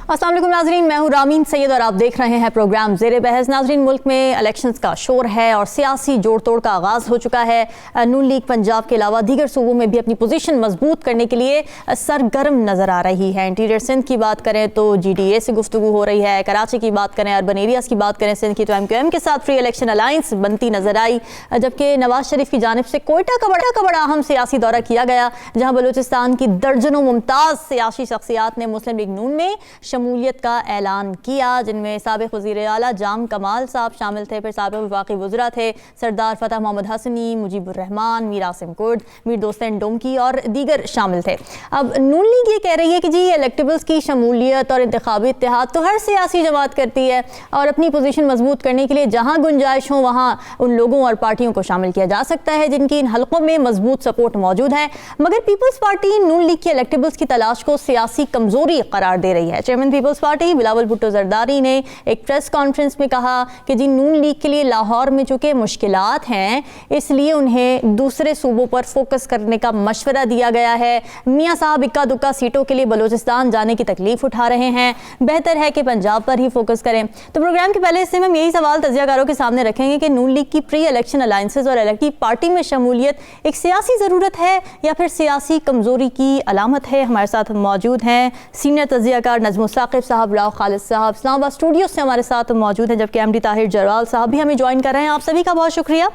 अस्सलाम वालेकुम नाज़रीन, मैं हूँ रामीन सैयद और आप देख रहे हैं प्रोग्राम ज़ेरे बहस। नाज़रीन, मुल्क में इलेक्शंस का शोर है और सियासी जोड़ तोड़ का आगाज़ हो चुका है। नून लीग पंजाब के अलावा दीगर सूबों में भी अपनी पोजीशन मजबूत करने के लिए सरगर्म नज़र आ रही है। इंटीरियर सिंध की बात करें तो GDA से गुफ्तगू हो रही है, कराची की बात करें, अर्बन एरियाज़ की बात करें सिंध की तो MQM के साथ फ्री इलेक्शन अलायंस बनती नजर आई, जबकि नवाज शरीफ की जानिब से कोयटा का बड़ा अहम सियासी दौरा किया गया, जहाँ बलूचिस्तान की दर्जनों मुमताज़ सियासी शख्सियात ने मुस्लिम लीग नून में शमूलियत का ऐलान किया, जिनमें साबिक़ वज़ीर आला जाम कमाल साहब शामिल थे, फिर साबिक़ वफाकी वज़रा थे सरदार फतह मोहम्मद हसनी, मुजीबुर रहमान, मीर आसिम कुर्द, मीर दोस्तन डोमकी और दीगर शामिल थे। अब नून लीग ये कह रही है कि जी इलेक्टेबल्स की शमूलियत और इंतखाबी इत्तेहाद तो हर सियासी जमात करती है और अपनी पोजीशन मजबूत करने के लिए जहाँ गुंजाइश हो वहाँ उन लोगों और पार्टियों को शामिल किया जा सकता है जिनकी इन हलकों में मजबूत सपोर्ट मौजूद है। मगर पीपल्स पार्टी नून लीग के इलेक्टेबल्स की तलाश को सियासी कमजोरी करार दे रही है। Chairman peoples party Bilawal Bhutto Zardari ने एक प्रेस कॉन्फ्रेंस में कहा कि जी नून लीग के लिए लाहौर में चूंकि मुश्किलात हैं, इसलिए उन्हें दूसरे सूबों पर फोकस करने का मशवरा दिया गया है। मियाँ साहब इक्का दुक्का सीटों के लिए बलूचिस्तान जाने की तकलीफ उठा रहे हैं, बेहतर है कि पंजाब पर ही फोकस करें। तो प्रोग्राम के पहले हिस्से में हम यही सवाल तजियाकारों के सामने रखेंगे कि नून लीग की प्री इलेक्शन अलायंसेस और इलेक्टिव पार्टी में शमूलियत एक सियासी ज़रूरत है या फिर सियासी कमज़ोरी की अलामत है। हमारे साथ मौजूद हैं सीनियर तजियाकार नजम साकिब साहब, राव खालिद साहब इस्लामाबाद स्टूडियो से हमारे साथ मौजूद हैं, जबकि MD ताहिर जरवाल साहब भी हमें ज्वाइन कर रहे हैं। आप सभी का बहुत शुक्रिया।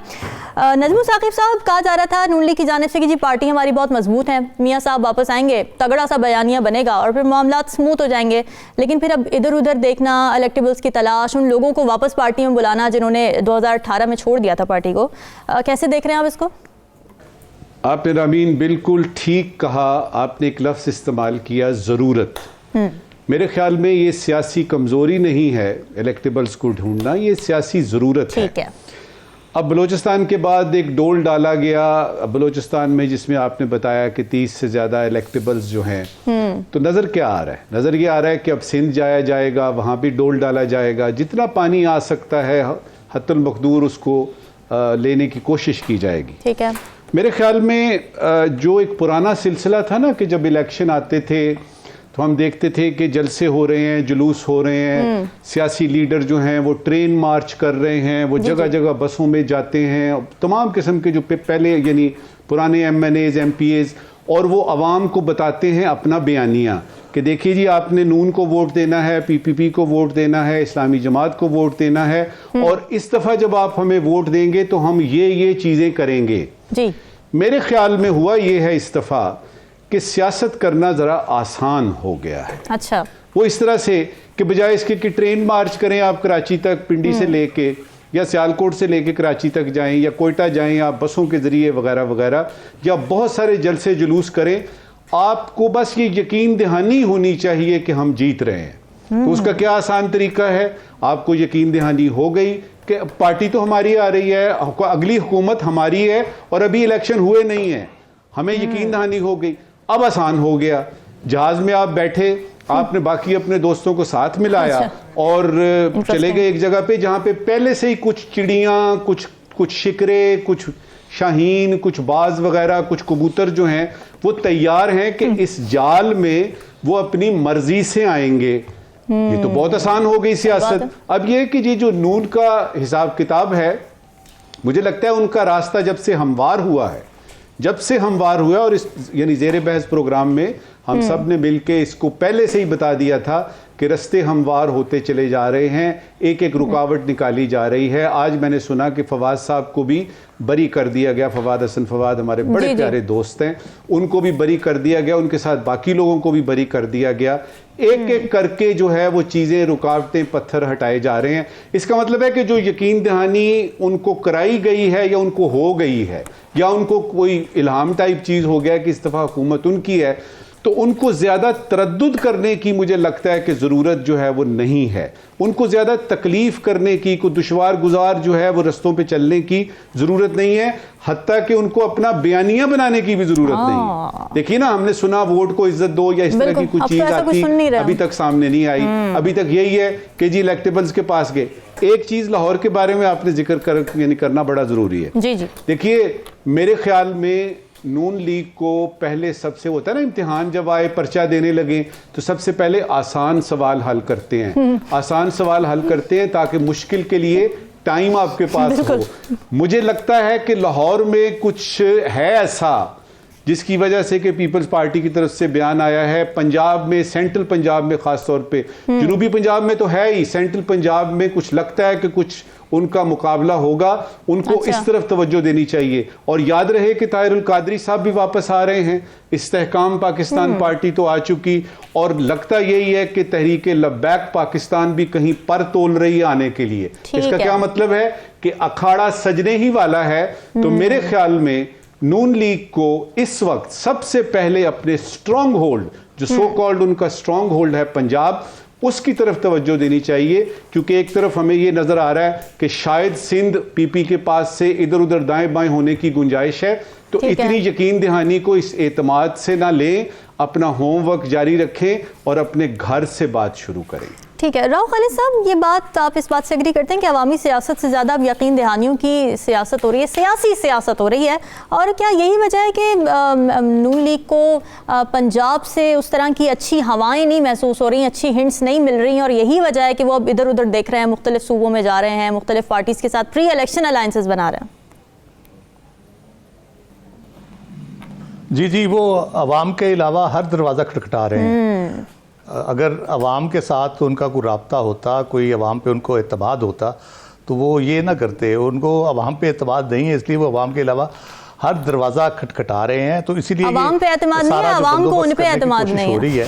नजम साकिब साहब, कहा जा रहा था नून लीग की जानिब से कि जी पार्टी हमारी बहुत मजबूत है, मियाँ साहब वापस आएंगे, तगड़ा सा बयानिया बनेगा और फिर मामला स्मूथ हो जाएंगे, लेकिन फिर अब इधर उधर देखना, इलेक्टेबल्स की तलाश, उन लोगों को वापस पार्टी में बुलाना जिन्होंने 2018 में छोड़ दिया था पार्टी को, कैसे देख रहे हैं आप इसको? आपने रामीन बिल्कुल ठीक कहा, आपने एक लफ्ज़ इस्तेमाल किया, ज़रूरत। मेरे ख्याल में ये सियासी कमज़ोरी नहीं है इलेक्टेबल्स को ढूंढना, ये सियासी ज़रूरत है। अब बलूचिस्तान के बाद एक डोल डाला गया बलूचिस्तान में, जिसमें आपने बताया कि 30 से ज़्यादा इलेक्टेबल्स जो हैं, तो नज़र क्या आ रहा है? नज़र ये आ रहा है कि अब सिंध जाया जाएगा, वहाँ भी डोल डाला जाएगा, जितना पानी आ सकता है हत्तुल मकदूर उसको लेने की कोशिश की जाएगी। ठीक है। मेरे ख्याल में जो एक पुराना सिलसिला था ना कि जब इलेक्शन आते थे तो हम देखते थे कि जलसे हो रहे हैं, जुलूस हो रहे हैं, सियासी लीडर जो हैं वो ट्रेन मार्च कर रहे हैं, वो जगह जगह बसों में जाते हैं, तमाम किस्म के जो पहले यानी पुराने MNAs MPAs, और वो आवाम को बताते हैं अपना बयानिया कि देखिए जी आपने नून को वोट देना है, PPP को वोट देना है, इस्लामी जमात को वोट देना है, और इस दफ़ा जब आप हमें वोट देंगे तो हम ये चीज़ें करेंगे जी। मेरे ख्याल में हुआ ये है इस दफ़ा कि सियासत करना ज़रा आसान हो गया है। अच्छा, वो इस तरह से कि बजाय इसके कि ट्रेन मार्च करें आप कराची तक, पिंडी से लेके या सियालकोट से लेके कराची तक जाएं या कोयटा जाएं आप बसों के ज़रिए वगैरह वगैरह, या बहुत सारे जलसे जुलूस करें, आपको बस ये यकीन दहानी होनी चाहिए कि हम जीत रहे हैं। तो उसका क्या आसान तरीका है? आपको यकीन दहानी हो गई कि पार्टी तो हमारी आ रही है, अगली हुकूमत हमारी है और अभी इलेक्शन हुए नहीं है, हमें यकीन दहानी हो गई, अब आसान हो गया। जहाज में आप बैठे, आपने बाकी अपने दोस्तों को साथ मिलाया और चले गए एक जगह पे जहाँ पे पहले से ही कुछ चिड़ियाँ, कुछ शिकरे, कुछ शाहीन, कुछ बाज वगैरह, कुछ कबूतर जो हैं वो तैयार हैं कि इस जाल में वो अपनी मर्जी से आएंगे। ये तो बहुत आसान हो गई सियासत। अब ये कि जी जो नून का हिसाब किताब है, मुझे लगता है उनका रास्ता जब से हमवार हुआ है, और इस यानी ज़ेरे बहस प्रोग्राम में हम सब ने मिलके इसको पहले से ही बता दिया था कि रास्ते हमवार होते चले जा रहे हैं, एक एक रुकावट निकाली जा रही है। आज मैंने सुना कि फवाद साहब को भी बरी कर दिया गया, फवाद हसन फवाद हमारे बड़े प्यारे दोस्त हैं, उनको भी बरी कर दिया गया, उनके साथ बाकी लोगों को भी बरी कर दिया गया। एक एक करके जो है वो चीज़ें, रुकावटें, पत्थर हटाए जा रहे हैं। इसका मतलब है कि जो यकीन दहानी उनको कराई गई है या उनको हो गई है या उनको कोई इल्हाम टाइप चीज़ हो गया कि इस दफ़ा हुकूमत उनकी है, तो उनको ज़्यादा तरद्दुद करने की मुझे लगता है कि ज़रूरत जो है वो नहीं है। उनको ज़्यादा तकलीफ़ करने की, कोई दुश्वार गुजार जो है वो रस्तों पे चलने की ज़रूरत नहीं है, हत्ता कि उनको अपना बयानिया बनाने की भी ज़रूरत नहीं है। देखिए ना, हमने सुना वोट को इज्जत दो या इस तरह की कुछ चीज़ आती, अभी तक सामने नहीं आई। अभी तक यही है कि जी इलेक्टेबल्स के पास गए। एक चीज़ लाहौर के बारे में आपने जिक्र करना बड़ा ज़रूरी है। जी जी। देखिए, मेरे ख्याल में नून लीग को पहले सबसे होता है ना, इम्तिहान जब आए पर्चा देने लगे तो सबसे पहले आसान सवाल हल करते हैं, आसान सवाल हल करते हैं ताकि मुश्किल के लिए टाइम आपके पास हो। मुझे लगता है कि लाहौर में कुछ है ऐसा जिसकी वजह से कि पीपल्स पार्टी की तरफ से बयान आया है। पंजाब में, सेंट्रल पंजाब में खास तौर पे, जनूबी पंजाब में तो है ही, सेंट्रल पंजाब में कुछ लगता है कि कुछ उनका मुकाबला होगा, उनको अच्छा। इस तरफ तवज्जो देनी चाहिए। और याद रहे कि ताहिरुल कादरी साहब भी वापस आ रहे हैं, इस्तेहकाम पाकिस्तान पार्टी तो आ चुकी, और लगता यही है कि तहरीक लब्बैक पाकिस्तान भी कहीं पर तोल रही है आने के लिए। इसका क्या मतलब है कि अखाड़ा सजने ही वाला है। तो मेरे ख्याल में नून लीग को इस वक्त सबसे पहले अपने स्ट्रॉन्ग होल्ड, जो सो कॉल्ड उनका स्ट्रॉन्ग होल्ड है पंजाब, उसकी तरफ तवज्जो देनी चाहिए। क्योंकि एक तरफ हमें यह नजर आ रहा है कि शायद सिंध पीपी के पास से इधर उधर दाएं बाएं होने की गुंजाइश है, तो इतनी यकीन दहानी को इस एतमाद से ना लें, अपना होमवर्क जारी रखें और अपने घर से बात शुरू करें। ठीक है राव खालिद साहब, ये बात, आप इस बात से एग्री करते हैं कि अवामी सियासत से ज़्यादा अब यकीन दहानियों की सियासत हो रही है, सियासी सियासत हो रही है, और क्या यही वजह है कि नून लीग को पंजाब से उस तरह की अच्छी हवाएं नहीं महसूस हो रही, अच्छी हिंट्स नहीं मिल रही हैं, और यही वजह है कि वो अब इधर उधर देख रहे हैं, मुख्तलिफ सूबों में जा रहे हैं, मुख्तलिफ पार्टीज़ के साथ प्री इलेक्शन अलायंसेस बना रहे हैं? जी, वो अवाम के अलावा हर दरवाज़ा खटखटा रहे हैं। अगर अवाम के साथ उनका कोई राब्ता होता, कोई अवाम पे उनको एतमाद होता, तो वो ये ना करते। उनको अवाम पे एतमाद नहीं है, इसलिए वो अवाम के अलावा हर दरवाज़ा खटखटा रहे हैं। तो इसीलिए अवाम पे एतमाद नहीं है, अवाम को उन पे एतमाद नहीं हो रही है।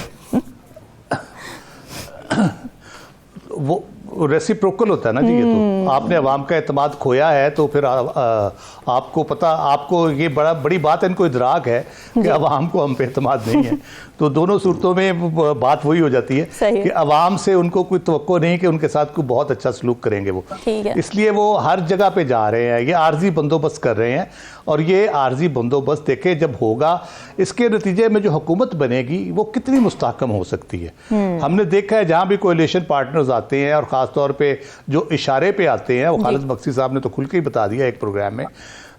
वो रेसिप्रोकल होता है ना जी। ये तो आपने अवाम का एतमाद खोया है, तो फिर आपको पता, आपको ये बड़ी बात है, इनको इदराक है कि अवाम को हम पे एतमाद नहीं है। तो दोनों सूरतों में बात वही हो जाती है कि अवाम से उनको कोई तवक्को नहीं कि उनके साथ कोई बहुत अच्छा सलूक करेंगे वो। इसलिए वो हर जगह पे जा रहे हैं, ये आर्जी बंदोबस्त कर रहे हैं। और ये आर्जी बंदोबस्त देखे जब होगा, इसके नतीजे में जो हुकूमत बनेगी वो कितनी मुस्तहकम हो सकती है। हमने देखा है जहाँ भी कोएलिशन पार्टनर्स आते हैं, और ख़ास तौर पे जो इशारे पे आते हैं, वो खालिद मक्सी साहब ने तो खुल के ही बता दिया एक प्रोग्राम में,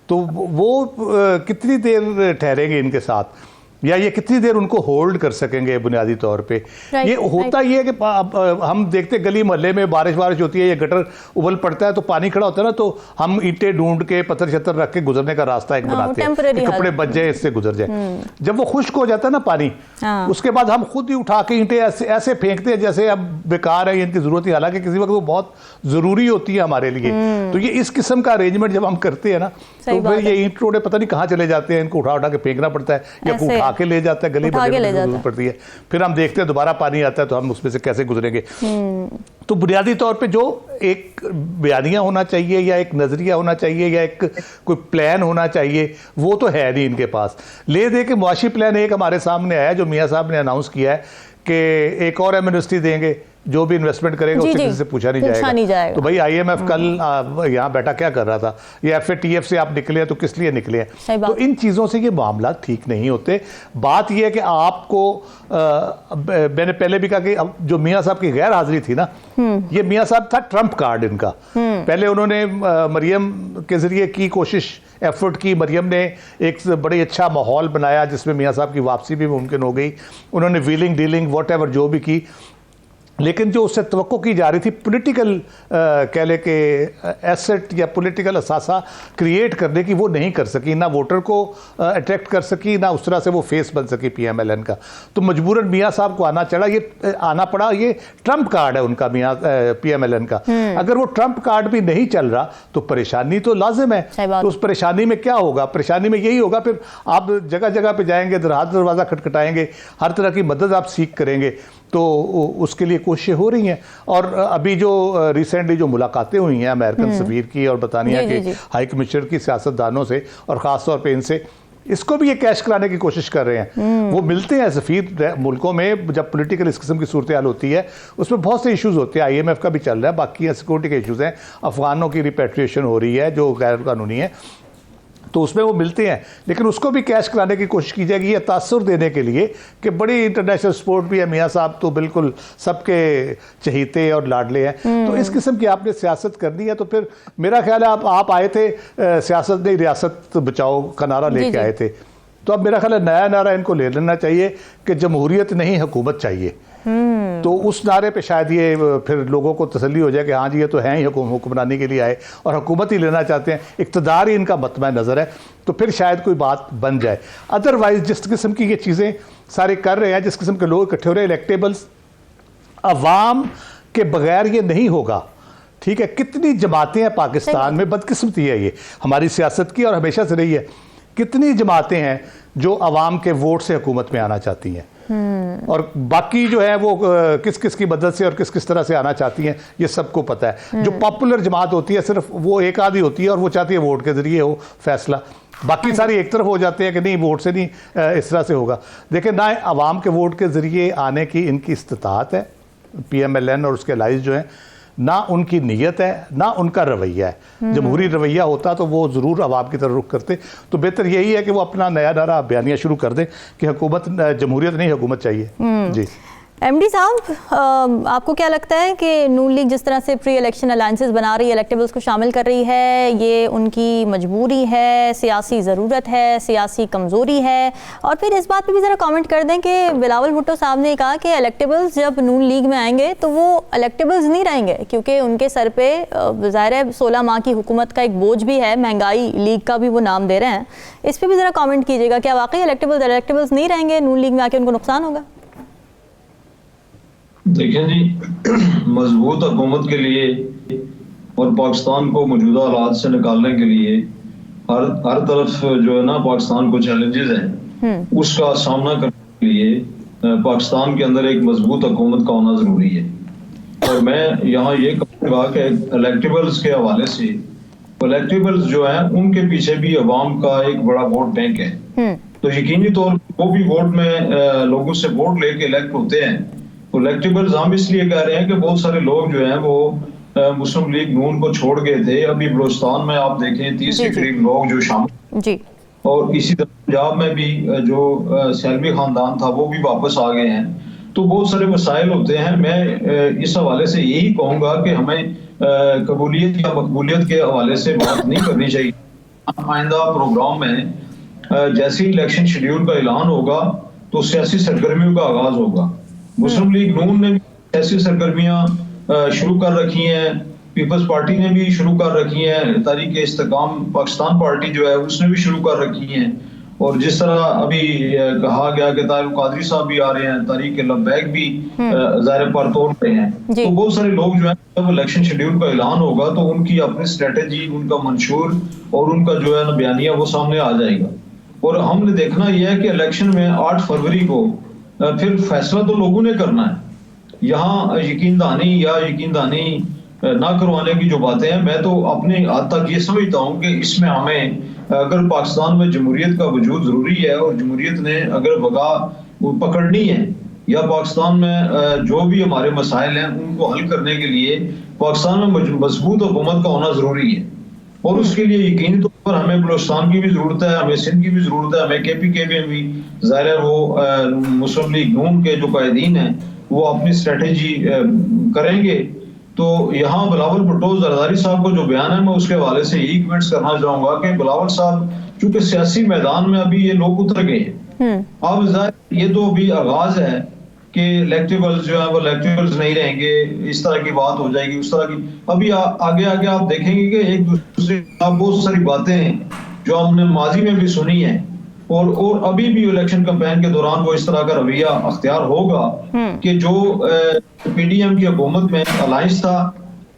तो वो कितनी देर ठहरेंगे इनके साथ, या ये कितनी देर उनको होल्ड कर सकेंगे बुनियादी तौर पे। ये होता ये है कि हम देखते गली मोहल्ले में बारिश होती है, ये गटर उबल पड़ता है, तो पानी खड़ा होता है ना, तो हम ईंटें ढूंढ के पत्थर छत्तर रख के गुजरने का रास्ता एक बनाते हैं, कपड़े बच जाए, इससे गुजर जाए। जब वो खुश्क हो जाता है ना पानी, उसके बाद हम खुद ही उठा के ईंटें ऐसे फेंकते हैं जैसे अब बेकार है, इनकी जरूरत ही, हालांकि किसी वक्त वो बहुत जरूरी होती है हमारे लिए। तो ये इस किस्म का अरेंजमेंट जब हम करते हैं ना, तो फिर ये ईंट रोड़े पता नहीं कहाँ चले जाते हैं, इनको उठा के फेंकना पड़ता है, या उठा के ले जाता है, गली में पड़ती है, फिर हम देखते हैं दोबारा पानी आता है, तो हम उसमें से कैसे गुजरेंगे। तो बुनियादी तौर पे जो एक बयानिया होना चाहिए, या एक नजरिया होना चाहिए, या एक कोई प्लान होना चाहिए, वो तो है नहीं इनके पास। ले दे के मुआशी प्लान एक हमारे सामने आया, जो मियाँ साहब ने अनाउंस किया है कि एक और एमनेस्टी देंगे, जो भी इन्वेस्टमेंट करेगा उससे किसी से पूछा नहीं जाएगा। तो भाई IMF कल यहाँ बैठा क्या कर रहा था, या FATF से आप निकले हैं तो किस लिए निकले हैं। तो इन चीज़ों से ये मामला ठीक नहीं होते। बात ये है कि आपको मैंने पहले भी कहा कि जो मियाँ साहब की गैर हाजिरी थी ना, ये मियाँ साहब था ट्रम्प कार्ड इनका। पहले उन्होंने मरियम के जरिए की कोशिश, एफर्ट की, मरियम ने एक बड़ी अच्छा माहौल बनाया जिसमें मियाँ साहब की वापसी भी मुमकिन हो गई। उन्होंने व्हीलिंग डीलिंग वॉट जो भी की, लेकिन जो उससे तवक्को की जा रही थी पॉलिटिकल कह ले के एसेट या पॉलिटिकल असासा क्रिएट करने की, वो नहीं कर सकी, ना वोटर को अट्रैक्ट कर सकी, ना उस तरह से वो फेस बन सकी PMLN का। तो मजबूरन मियाँ साहब को आना पड़ा। ये ट्रम्प कार्ड है उनका, मियाँ PMLN का। अगर वो ट्रम्प कार्ड भी नहीं चल रहा तो परेशानी तो लाजिम है। तो उस परेशानी में क्या होगा? परेशानी में यही होगा, फिर आप जगह जगह पे जाएंगे, दरवाज़ा खटखटाएंगे, हर तरह की मदद आप सीख करेंगे, तो उसके लिए कोशिशें हो रही हैं। और अभी जो रिसेंटली जो मुलाकातें हुई हैं अमेरिकन सफीर की और बरतानिया के हाई कमिश्नर की सियासतदानों से, और ख़ास तौर पे इनसे, इसको भी ये कैश कराने की कोशिश कर रहे हैं। वो मिलते हैं सफीर मुल्कों में जब पॉलिटिकल इस किस्म की सूरत हाल होती है, उसमें बहुत से इश्यूज़ होते हैं। IMF का भी चल रहा है, बाकी सिक्योरिटी के इश्यूज़ हैं, अफगानों की रिपेट्रिएशन हो रही है जो गैर कानूनी है, तो उसमें वो मिलते हैं। लेकिन उसको भी कैश कराने की कोशिश की जाएगी, ये तासुर देने के लिए कि बड़ी इंटरनेशनल सपोर्ट भी है, मियाँ साहब तो बिल्कुल सबके चहीते और लाडले हैं। तो इस किस्म की आपने सियासत करनी है, तो फिर मेरा ख्याल है आप आए थे सियासत नहीं रियासत बचाओ का नारा लेके आए थे, तो अब मेरा ख्याल है नया नारा इनको ले लेना चाहिए कि जमहूरियत नहीं हुकूमत चाहिए। तो उस नारे पे शायद ये फिर लोगों को तसल्ली हो जाए कि हाँ जी ये तो हैं ही हुक्मरानी के लिए आए और हुकूमत ही लेना चाहते हैं, इक़्तिदार ही इनका मतमय नज़र है, तो फिर शायद कोई बात बन जाए। अदरवाइज जिस किस्म की ये चीज़ें सारे कर रहे हैं, जिस किस्म के लोग इकट्ठे हो रहे हैं, इलेक्टेबल्स अवाम के बगैर ये नहीं होगा। ठीक है, कितनी जमातें हैं पाकिस्तान में, बदकिस्मती है ये हमारी सियासत की और हमेशा से रही है। कितनी जमातें हैं जो अवाम के वोट से हुकूमत में आना चाहती हैं और बाकी जो है वो किस किस की मदद से और किस किस तरह से आना चाहती हैं, ये सबको पता है। जो पॉपुलर जमात होती है सिर्फ वो एक आधी होती है और वो चाहती है वोट के जरिए हो फैसला, बाकी सारी एक तरफ हो जाते हैं कि नहीं वोट से नहीं इस तरह से होगा। देखिए ना अवाम के वोट के जरिए आने की इनकी इस्तिताअत है PMLN और उसके लाइज जो हैं, ना उनकी नीयत है ना उनका रवैया है। जमहूरी रवैया होता तो वो ज़रूर अवाम की तरफ रुख करते। तो बेहतर यही है कि वो अपना नया नारा बयानिया शुरू कर दें कि हुकूमत जमहूरियत नहीं हुकूमत चाहिए। जी MD साहब, आपको क्या लगता है कि नून लीग जिस तरह से प्री इलेक्शन अलायंसेस बना रही है, इलेक्टेबल्स को शामिल कर रही है, ये उनकी मजबूरी है, सियासी ज़रूरत है, सियासी कमज़ोरी है? और फिर इस बात पे भी ज़रा कमेंट कर दें कि बिलावल भुट्टो साहब ने कहा कि इलेक्टेबल्स जब नून लीग में आएंगे तो वो इलेक्टेबल्स नहीं रहेंगे क्योंकि उनके सर पे ज़ाहिर है 16 माह की हुकूमत का एक बोझ भी है, महंगाई लीग का भी वो नाम दे रहे हैं। इस पर भी ज़रा कॉमेंट कीजिएगा, क्या वाकई इलेक्टेबल्स नहीं रहेंगे, नून लीग में आके उनको नुकसान होगा? देखें जी, मजबूत हुकूमत के लिए और पाकिस्तान को मौजूदा हालात से निकालने के लिए हर तरफ जो है ना पाकिस्तान को चैलेंजेस हैं, उसका सामना करने के लिए पाकिस्तान के अंदर एक मजबूत हुकूमत का होना जरूरी है। और मैं यहाँ ये कहूँगा कि इलेक्टेबल्स के हवाले से, इलेक्टेबल्स जो हैं उनके पीछे भी अवाम का एक बड़ा वोट बैंक है। तो यकीनी तौर पर वो भी वोट में लोगों से वोट लेके इलेक्ट होते हैं। इलेक्टेबल्स हम इसलिए कह रहे हैं कि बहुत सारे लोग जो हैं वो मुस्लिम लीग नून को छोड़ गए थे। अभी बलूचिस्तान में आप देखें 30 के करीब लोग जो शामिल जी, और इसी तरह पंजाब में भी जो सैलवी खानदान था वो भी वापस आ गए हैं। तो बहुत सारे मसाइल होते हैं। मैं इस हवाले से यही कहूँगा कि हमें कबूलियत या मकबूलियत के हवाले से बात नहीं करनी चाहिए। आइंदा प्रोग्राम में जैसे ही इलेक्शन शेड्यूल का ऐलान होगा तो सियासी सरगर्मियों का आगाज होगा। मुस्लिम लीग नून ने ऐसी सरगर्मियां शुरू कर रखी हैं, पीपल्स पार्टी ने भी शुरू कर रखी हैं, तहरीक इस्तेकाम पाकिस्तान पार्टी जो है उसने भी शुरू कर रखी हैं। और जिस तरह अभी कहा गया कि तारिक कादरी साहब भी आ रहे हैं, तारिक लब्बैक भी ज़ाहिर पर तोड़ रहे हैं। तो बहुत सारे लोग जो है जब इलेक्शन शेड्यूल का ऐलान होगा तो उनकी अपनी स्ट्रेटेजी, उनका मंशूर और उनका जो है ना बयानिया वो सामने आ जाएगा। और हमने देखना यह है कि इलेक्शन में 8 फरवरी को फिर फैसला तो लोगों ने करना है। यहाँ यकीन दहानी ना करवाने की जो बातें हैं, मैं तो अपने हद तक ये समझता हूँ कि इसमें हमें अगर पाकिस्तान में जमहूरियत का वजूद जरूरी है और जमहूरियत ने अगर बगा पकड़नी है या पाकिस्तान में जो भी हमारे मसाइल हैं उनको हल करने के लिए पाकिस्तान में मजबूत हुकूमत का होना जरूरी है। और उसके लिए यकीनी तौर पर हमें बलूचिस्तान की भी जरूरत है, हमें सिंध की भी जरूरत है, हमें KPK में भी ज़ाहिर है वो मुस्लिम लीग नून के जो कायदीन हैं वो अपनी स्ट्रेटेजी करेंगे। तो यहाँ बिलावल भुट्टो जरदारी साहब को जो बयान है मैं उसके हवाले से यही कमेंट्स करना चाहूंगा कि बिलावल साहब चूंकि सियासी मैदान में अभी ये लोग उतर गए हैं, अब ज़ाहिर ये तो अभी आगाज है कि इलेक्टेबल्स जो है वो इलेक्टेबल्स नहीं रहेंगे, इस तरह की बात हो जाएगी, उस तरह की। अभी आगे आगे आप देखेंगे कि एक दूसरे बहुत सारी बातें जो हमने माजी में भी सुनी है और अभी भी इलेक्शन कैंपेन के दौरान वो इस तरह का रवैया अख्तियार होगा कि जो PDM की हुकूमत में अलायंस था,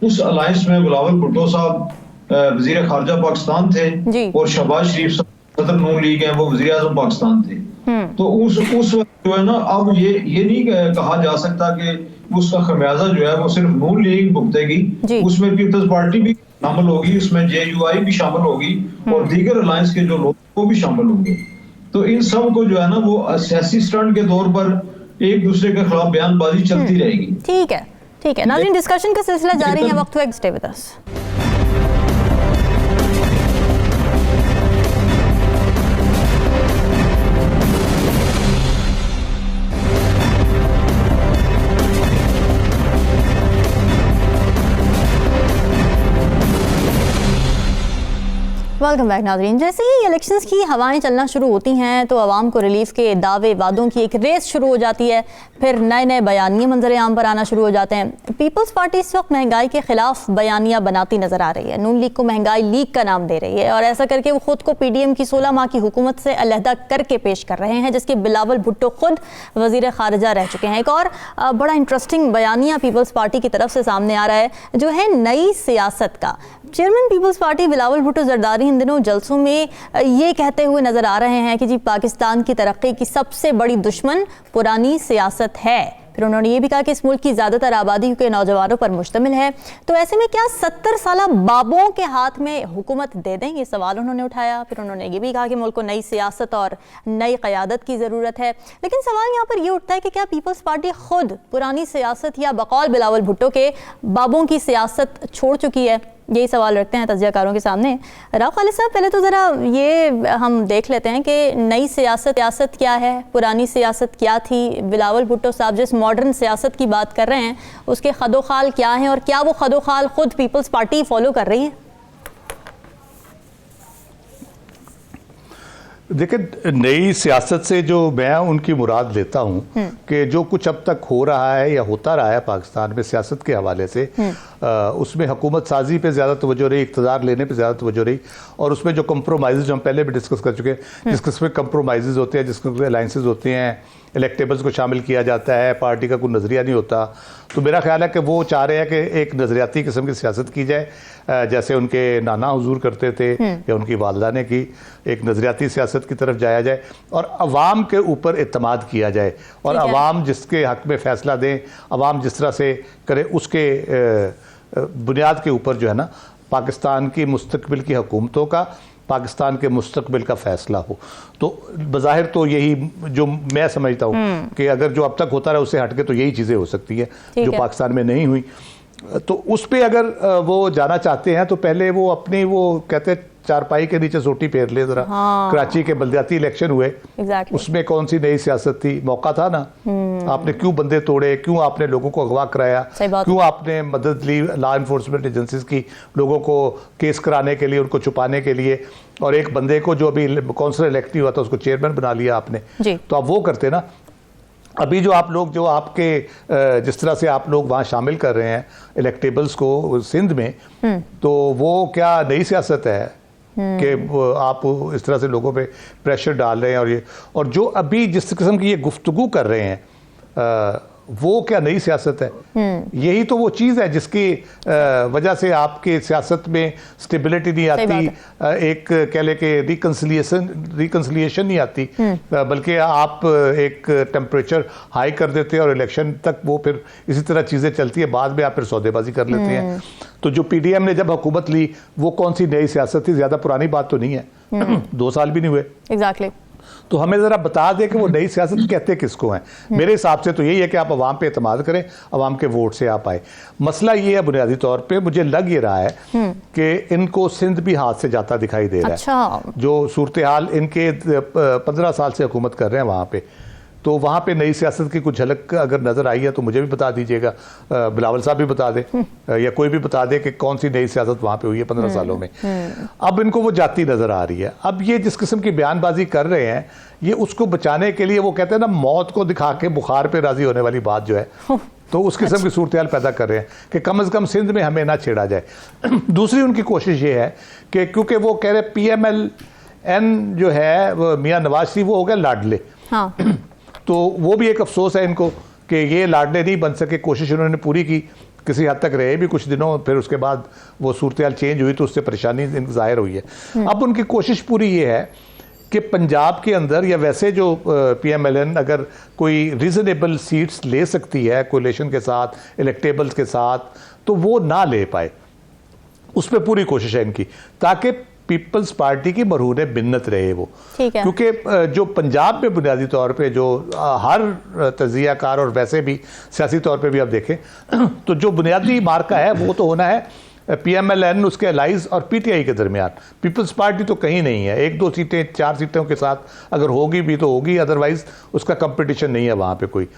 उस अलायंस में बिलावल भुट्टो साहब वजीर खारजा पाकिस्तान थे और शहबाज शरीफ सदर नून लीग है वो वजीर आजम पाकिस्तान थे। तो उस वक्त जो है ना, अब ये नहीं कहा जा सकता कि उसका खमियाजा जो है वो सिर्फ नून लीग भुगतेगी, उसमें पीपल्स पार्टी भी शामिल होगी, उसमें JUI भी शामिल होगी और दीगर अलायंस के जो लोग वो भी शामिल होंगे। तो इन सब को जो है ना वो सियासी स्टंट के तौर पर एक दूसरे के खिलाफ बयानबाजी चलती रहेगी। ठीक है नाज़रीन, डिस्कशन का सिलसिला जारी है, वक्त हुआ, stay with us. Welcome back नाज़रीन। जैसे ही इलेक्शंस की हवाएं चलना शुरू होती हैं तो आवाम को रिलीफ के दावे वादों की एक रेस शुरू हो जाती है, फिर नए नए बयानिए मंजर आम पर आना शुरू हो जाते हैं। पीपल्स पार्टी इस वक्त महंगाई के खिलाफ बयानियाँ बनाती नजर आ रही है। नून लीग को महंगाई लीग का नाम दे रही है और ऐसा करके वो खुद को PDM की 16 माह की हुकूमत से अलहदा करके पेश कर रहे हैं, जिसके बिलावल भुट्टो खुद वजीर खारजा रह चुके हैं। एक और बड़ा इंटरेस्टिंग बयानिया पीपल्स पार्टी की तरफ से सामने आ रहा है, जो है नई सियासत का। Chairman peoples party Bilawal Bhutto Zardari इन दिनों जलसों में ये कहते हुए नजर आ रहे हैं कि जी पाकिस्तान की तरक्की की सबसे बड़ी दुश्मन पुरानी सियासत है। फिर उन्होंने ये भी कहा कि इस मुल्क की ज़्यादातर आबादी के नौजवानों पर मुश्तमिल है, तो ऐसे में क्या 70 साल बाबों के हाथ में हुकूमत दे दें, ये सवाल उन्होंने उठाया। फिर उन्होंने ये भी कहा कि मुल्क को नई सियासत और नई क़यादत की ज़रूरत है। लेकिन सवाल यहाँ पर ये उठता है कि क्या पीपल्स पार्टी खुद पुरानी सियासत या बकौल बिलावल भुट्टो के बाबों की सियासत छोड़ चुकी है? यही सवाल रखते हैं तज्ज़ियाकारों के सामने। राव खालिद साहब, पहले तो ज़रा ये हम देख लेते हैं कि नई सियासत क्या है, पुरानी सियासत क्या थी। बिलावल भुट्टो साहब जिस मॉडर्न सियासत की बात कर रहे हैं उसके खदोखाल क्या हैं और क्या वो खदोखाल खुद पीपल्स पार्टी फॉलो कर रही है? देखिए, नई सियासत से जो मैं उनकी मुराद लेता हूँ कि जो कुछ अब तक हो रहा है या होता रहा है पाकिस्तान में सियासत के हवाले से, उसमें हुकूमत साजी पे ज़्यादा तवज्जो रही, इक़्तिदार लेने पे ज़्यादा तवज्जो रही, और उसमें जो कंप्रोमाइज़ जो हम पहले भी डिस्कस कर चुके हैं, जिस किस्म के कंप्रोमाइज़ होते हैं, जिस किस्म के अलाइंसेस होते हैं, इलेक्टेबल्स को शामिल किया जाता है, पार्टी का कोई नज़रिया नहीं होता। तो मेरा ख्याल है कि वो चाह रहे हैं कि एक नज़रियाती किस्म की सियासत की जाए, जैसे उनके नाना हुजूर करते थे या उनकी वालदा ने की। एक नज़रियाती सियासत की तरफ जाया जाए और अवाम के ऊपर इत्तमाद किया जाए, और अवाम जिसके हक़ में फ़ैसला दें, अवाम जिस तरह से करे, उसके बुनियाद के ऊपर जो है ना पाकिस्तान की मुस्तकबिल की हुकूमतों का, पाकिस्तान के मुस्तकबिल का फ़ैसला हो। तो बज़ाहिर तो यही जो मैं समझता हूँ कि अगर जो अब तक होता रहा उससे हटके तो यही चीज़ें हो सकती हैं जो पाकिस्तान में नहीं हुई। तो उस पर अगर वो जाना चाहते हैं तो पहले वो अपनी वो कहते हैं चारपाई के नीचे सोटी फेर ले जरा। कराची के बल्दियाती इलेक्शन हुए, उसमें कौन सी नई सियासत थी? मौका था ना, आपने क्यों बंदे तोड़े, क्यों आपने लोगों को अगवा कराया, क्यों आपने मदद ली लॉ इन्फोर्समेंट एजेंसीज की लोगों को केस कराने के लिए, उनको छुपाने के लिए, और एक बंदे को जो अभी काउंसिलर इलेक्ट हुआ था उसको चेयरमैन बना लिया आपने। तो आप वो करते ना। अभी जो आप लोग जो आपके जिस तरह से आप लोग वहाँ शामिल कर रहे हैं इलेक्टेबल्स को सिंध में, तो वो क्या नई सियासत है कि आप इस तरह से लोगों पे प्रेशर डाल रहे हैं? और जो अभी जिस किस्म की ये गुफ्तगू कर रहे हैं वो क्या नई सियासत है? यही तो वो चीज़ है जिसकी वजह से आपके सियासत में स्टेबिलिटी नहीं आती, एक कह ले कि रिकन्सिलिएशन नहीं आती, बल्कि आप एक टेम्परेचर हाई कर देते हैं और इलेक्शन तक वो फिर इसी तरह चीज़ें चलती है, बाद में आप फिर सौदेबाजी कर लेते हैं। तो जो PDM ने जब हुकूमत ली वो कौन सी नई सियासत थी? ज़्यादा पुरानी बात तो नहीं है, 2 साल भी नहीं हुए। एग्जैक्टली। तो हमें ज़रा बता दें कि वो नई सियासत कहते किसको हैं। मेरे हिसाब से तो यही है कि आप अवाम पे एतमाद करें, अवाम के वोट से आप आए। मसला ये है बुनियादी तौर पे, मुझे लग ये रहा है कि इनको सिंध भी हाथ से जाता दिखाई दे रहा है। जो सूरत हाल इनके 15 साल से हुकूमत कर रहे हैं वहाँ पे, तो वहाँ पे नई सियासत की कुछ झलक अगर नज़र आई है तो मुझे भी बता दीजिएगा, बिलावल साहब भी बता दे या कोई भी बता दे कि कौन सी नई सियासत वहाँ पे हुई है 15 सालों में। अब इनको वो जाती नज़र आ रही है। अब ये जिस किस्म की बयानबाजी कर रहे हैं, ये उसको बचाने के लिए वो कहते हैं ना, मौत को दिखा के बुखार पे राजी होने वाली बात जो है, तो उस किस्म की सूरत हाल पैदा कर रहे हैं कि कम से कम सिंध में हमें ना छेड़ा जाए। दूसरी उनकी कोशिश ये है कि क्योंकि वो कह रहे PMLN जो है मियाँ नवाज शरीफ वो हो गया लाडले, तो वो भी एक अफसोस है इनको कि ये लाडले नहीं बन सके। कोशिश उन्होंने पूरी की, किसी हद तक रहे भी कुछ दिनों, फिर उसके बाद वो सूरत हाल चेंज हुई तो उससे परेशानी जाहिर हुई है। अब उनकी कोशिश पूरी ये है कि पंजाब के अंदर या वैसे जो PMLN अगर कोई रीज़नेबल सीट्स ले सकती है कोalition के साथ, इलेक्टेबल्स के साथ, तो वो ना ले पाए, उस पर पूरी कोशिश है इनकी, ताकि पीपल्स पार्टी की मरहून बिन्नत रहे वो। क्योंकि जो पंजाब में बुनियादी तौर पे जो हर तजियाकार और वैसे भी सियासी तौर पे भी आप देखें तो जो बुनियादी मार्का है वो तो होना है PMLN, उसके अलाइज और PTI के दरमियान। पीपल्स पार्टी तो कहीं नहीं है, 1-2 सीटें 4 सीटों के साथ अगर होगी भी तो होगी, अदरवाइज उसका कंपटीशन नहीं है वहाँ पे कोई।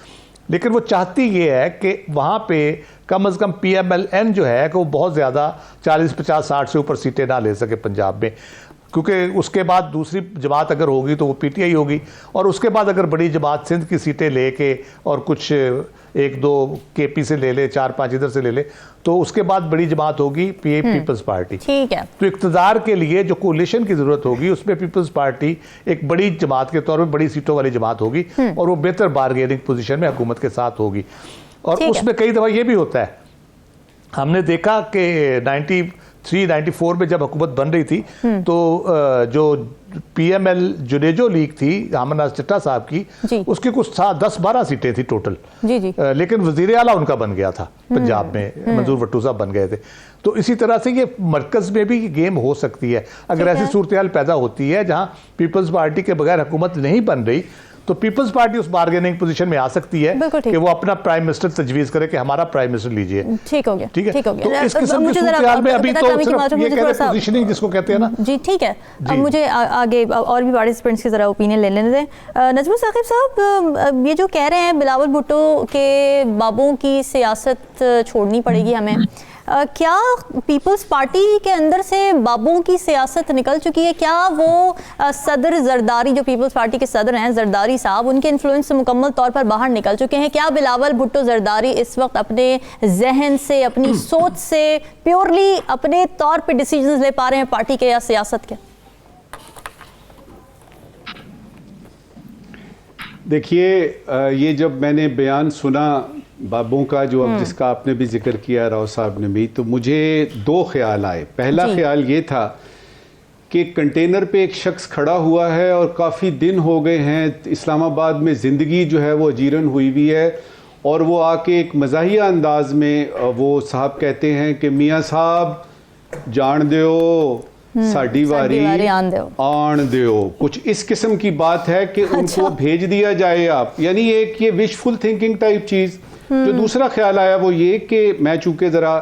लेकिन वो चाहती ये है कि वहाँ पे कम से कम PMLN जो है कि वो बहुत ज़्यादा 40, 50, 60 से ऊपर सीटें ना ले सके पंजाब में। क्योंकि उसके बाद दूसरी जमात अगर होगी तो वो पीटीआई होगी, और उसके बाद अगर बड़ी जमात सिंध की सीटें लेके और कुछ 1-2 केपी से ले ले, 4-5 इधर से ले ले, तो उसके बाद बड़ी जमात होगी पीपल्स पार्टी। ठीक है। तो इक़्तिदार के लिए जो कोलिशन की जरूरत होगी उसमें पीपल्स पार्टी एक बड़ी जमात के तौर पर बड़ी सीटों वाली जमात होगी और वो बेहतर बारगेनिंग पोजीशन में हुकूमत के साथ होगी। और उसमें कई दफ़ा ये भी होता है, हमने देखा कि 93-94 में जब हुकूमत बन रही थी तो जो पीएमएल जुनेजो लीग थी अमरनाथ चट्टा साहब की, उसकी कुछ 10-12 सीटें थी टोटल। जी। लेकिन वजीर आला उनका बन गया था पंजाब में, मंजूर भट्टू साहब बन गए थे। तो इसी तरह से ये मरकज में भी गेम हो सकती है अगर ऐसी सूरत हाल पैदा होती है जहां पीपल्स पार्टी के बगैर हुकूमत नहीं बन रही, तो पीपल्स पार्टी उस बारगेनिंग पोजीशन में आ सकती है कि वो अपना प्राइम मिनिस्टर तजवीज करे कि हमारा प्राइम मिनिस्टर लीजिए। ठीक हो गया, ठीक है। तो इस किस्म की सूरत हाल में अभी तो सिर्फ ये कह रहे पोजीशनिंग जिसको कहते हैं ना। जी ठीक है। अब मुझे आगे और भी पार्टिसिपेंट्स की जरा ओपिनियन ले लेने दें। नजमुल साकिब साहब, ये जो कह रहे हैं बिलावल भुट्टो के बाबों की सियासत छोड़नी पड़ेगी हमें, क्या पीपल्स पार्टी के अंदर से बाबों की सियासत निकल चुकी है? क्या वो सदर जरदारी, जो पीपल्स पार्टी के सदर हैं जरदारी साहब, उनके इन्फ्लुएंस से मुकम्मल तौर पर बाहर निकल चुके हैं? क्या बिलावल भुट्टो जरदारी इस वक्त अपने जहन से, अपनी सोच से प्योरली अपने तौर पे डिसीजंस ले पा रहे हैं पार्टी के या सियासत के? देखिए, ये जब मैंने बयान सुना बाबों का, जो अब जिसका आपने भी जिक्र किया राव साहब ने भी, तो मुझे 2 ख्याल आए। पहला ख्याल ये था कि कंटेनर पे एक शख्स खड़ा हुआ है और काफ़ी दिन हो गए हैं, इस्लामाबाद में ज़िंदगी जो है वो अजीरन हुई हुई है, और वो आके एक मज़ाहिया अंदाज में वो साहब कहते हैं कि मियाँ साहब जान दो साड़ी वारी आन दो, कुछ इस किस्म की बात है कि उनको भेज दिया जाए आप, यानी एक ये विशफुल थिंकिंग टाइप चीज़। जो दूसरा ख्याल आया वो ये कि मैं चूंकि ज़रा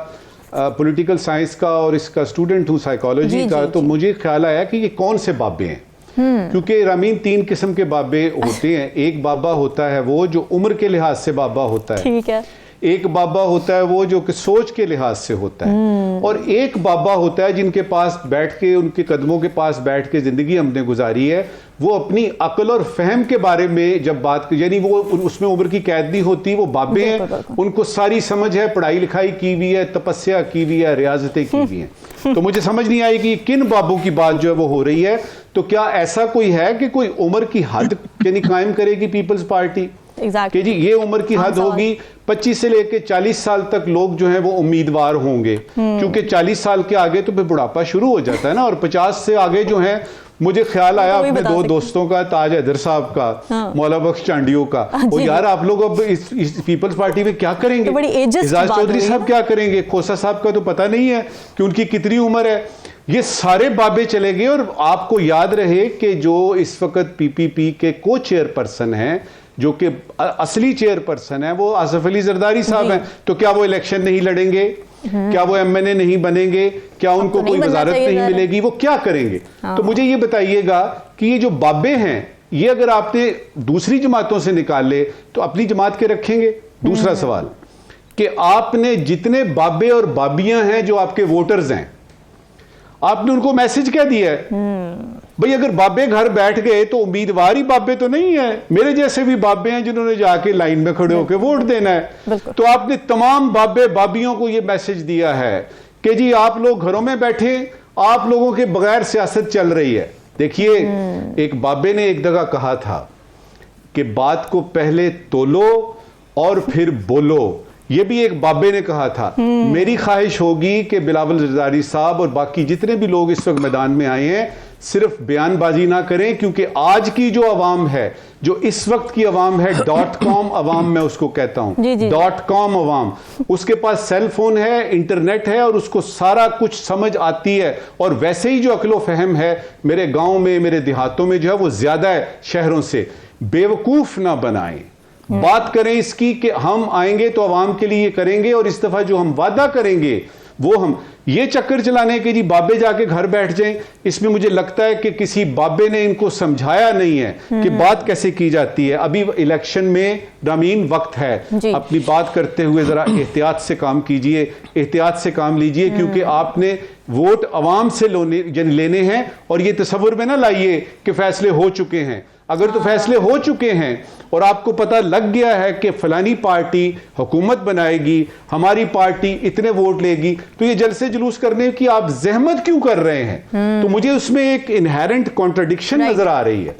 पॉलिटिकल साइंस का और इसका स्टूडेंट हूँ, साइकोलॉजी का, तो मुझे ख्याल आया कि ये कौन से बाबे हैं, क्योंकि रामीन 3 किस्म के बाबे होते हैं। एक बाबा होता है वो जो उम्र के लिहाज से बाबा होता है, ठीक है। एक बाबा होता है वो जो कि सोच के लिहाज से होता है, और एक बाबा होता है जिनके पास बैठ के, उनके कदमों के पास बैठ के ज़िंदगी हमने गुजारी है, वो अपनी अक्ल और फहम के बारे में जब बात, यानी वो उसमें उम्र की कैद नहीं होती, वो बाबे हैं, उनको सारी समझ है, पढ़ाई लिखाई की हुई है, तपस्या की हुई है, रियाजतें की हुई हैं। तो मुझे समझ नहीं आई कि किन बाबों की बात जो है वो हो रही है। तो क्या ऐसा कोई है कि कोई उम्र की हद यानी कायम करेगी पीपल्स पार्टी कि जी ये उम्र की हद होगी, 25 से लेकर 40 साल तक लोग जो हैं वो उम्मीदवार होंगे, क्योंकि 40 साल के आगे तो फिर बुढ़ापा शुरू हो जाता है ना, और 50 से आगे जो है, मुझे ख्याल आया अपने 2 दोस्तों का, ताज हैदर साहब का, मौला बख्श चांडियों का, वो यार आप लोग अब इस पीपल्स पार्टी में क्या करेंगे? एजाज चौधरी साहब क्या करेंगे? खोसा साहब का तो पता नहीं है कि उनकी कितनी उम्र है। ये सारे बाबे चले गए। और आपको याद रहे कि जो इस वक्त पीपीपी के को चेयरपर्सन हैं, जो कि असली चेयरपर्सन है, वो आसिफ अली जरदारी साहब हैं। तो क्या वो इलेक्शन नहीं लड़ेंगे? क्या वो एमएनए नहीं बनेंगे? क्या उनको कोई वजारत नहीं मिलेगी? वो क्या करेंगे? तो मुझे ये बताइएगा कि ये जो बाबे हैं, ये अगर आपने दूसरी जमातों से निकाल ले तो अपनी जमात के रखेंगे? दूसरा सवाल कि आपने जितने बाबे और बाबियां हैं जो आपके वोटर्स हैं, आपने उनको मैसेज क्या दिया है? भाई अगर बाबे घर बैठ गए तो उम्मीदवार ही बाबे तो नहीं है, मेरे जैसे भी बाबे हैं जिन्होंने जाके लाइन में खड़े होकर वोट देना है। तो आपने तमाम बाबे बाबियों को यह मैसेज दिया है कि जी आप लोग घरों में बैठे, आप लोगों के बगैर सियासत चल रही है। देखिए, एक बाबे ने एक जगह कहा था कि बात को पहले तोलो और फिर बोलो। ये भी एक बाबे ने कहा था। मेरी ख्वाहिश होगी कि बिलावल जरदारी साहब और बाकी जितने भी लोग इस वक्त मैदान में आए हैं, सिर्फ बयानबाजी ना करें, क्योंकि आज की जो अवाम है, जो इस वक्त की अवाम है, .com अवाम मैं उसको कहता हूं, .com अवाम, उसके पास सेल फोन है, इंटरनेट है, और उसको सारा कुछ समझ आती है। और वैसे ही जो अक्लो फहम है मेरे गांव में, मेरे देहातों में जो है वो ज्यादा है शहरों से। बेवकूफ ना बनाएं, बात करें इसकी कि हम आएंगे तो अवाम के लिए करेंगे, और इस दफा जो हम वादा करेंगे वो हम ये चक्कर चलाने के जी बाबे जाके घर बैठ जाएं, इसमें मुझे लगता है कि किसी बाबे ने इनको समझाया नहीं है कि बात कैसे की जाती है। अभी इलेक्शन में रामीन वक्त है, अपनी बात करते हुए जरा एहतियात से काम कीजिए, एहतियात से काम लीजिए, क्योंकि आपने वोट अवाम से लेने हैं और ये तस्वुर में ना लाइए कि फैसले हो चुके हैं। अगर तो फैसले हो चुके हैं और आपको पता लग गया है कि फलानी पार्टी हुकूमत बनाएगी, हमारी पार्टी इतने वोट लेगी, तो ये जलसे जुलूस करने की आप जहमत क्यों कर रहे हैं? तो मुझे उसमें एक इनहेरेंट कॉन्ट्रडिक्शन नजर आ रही है।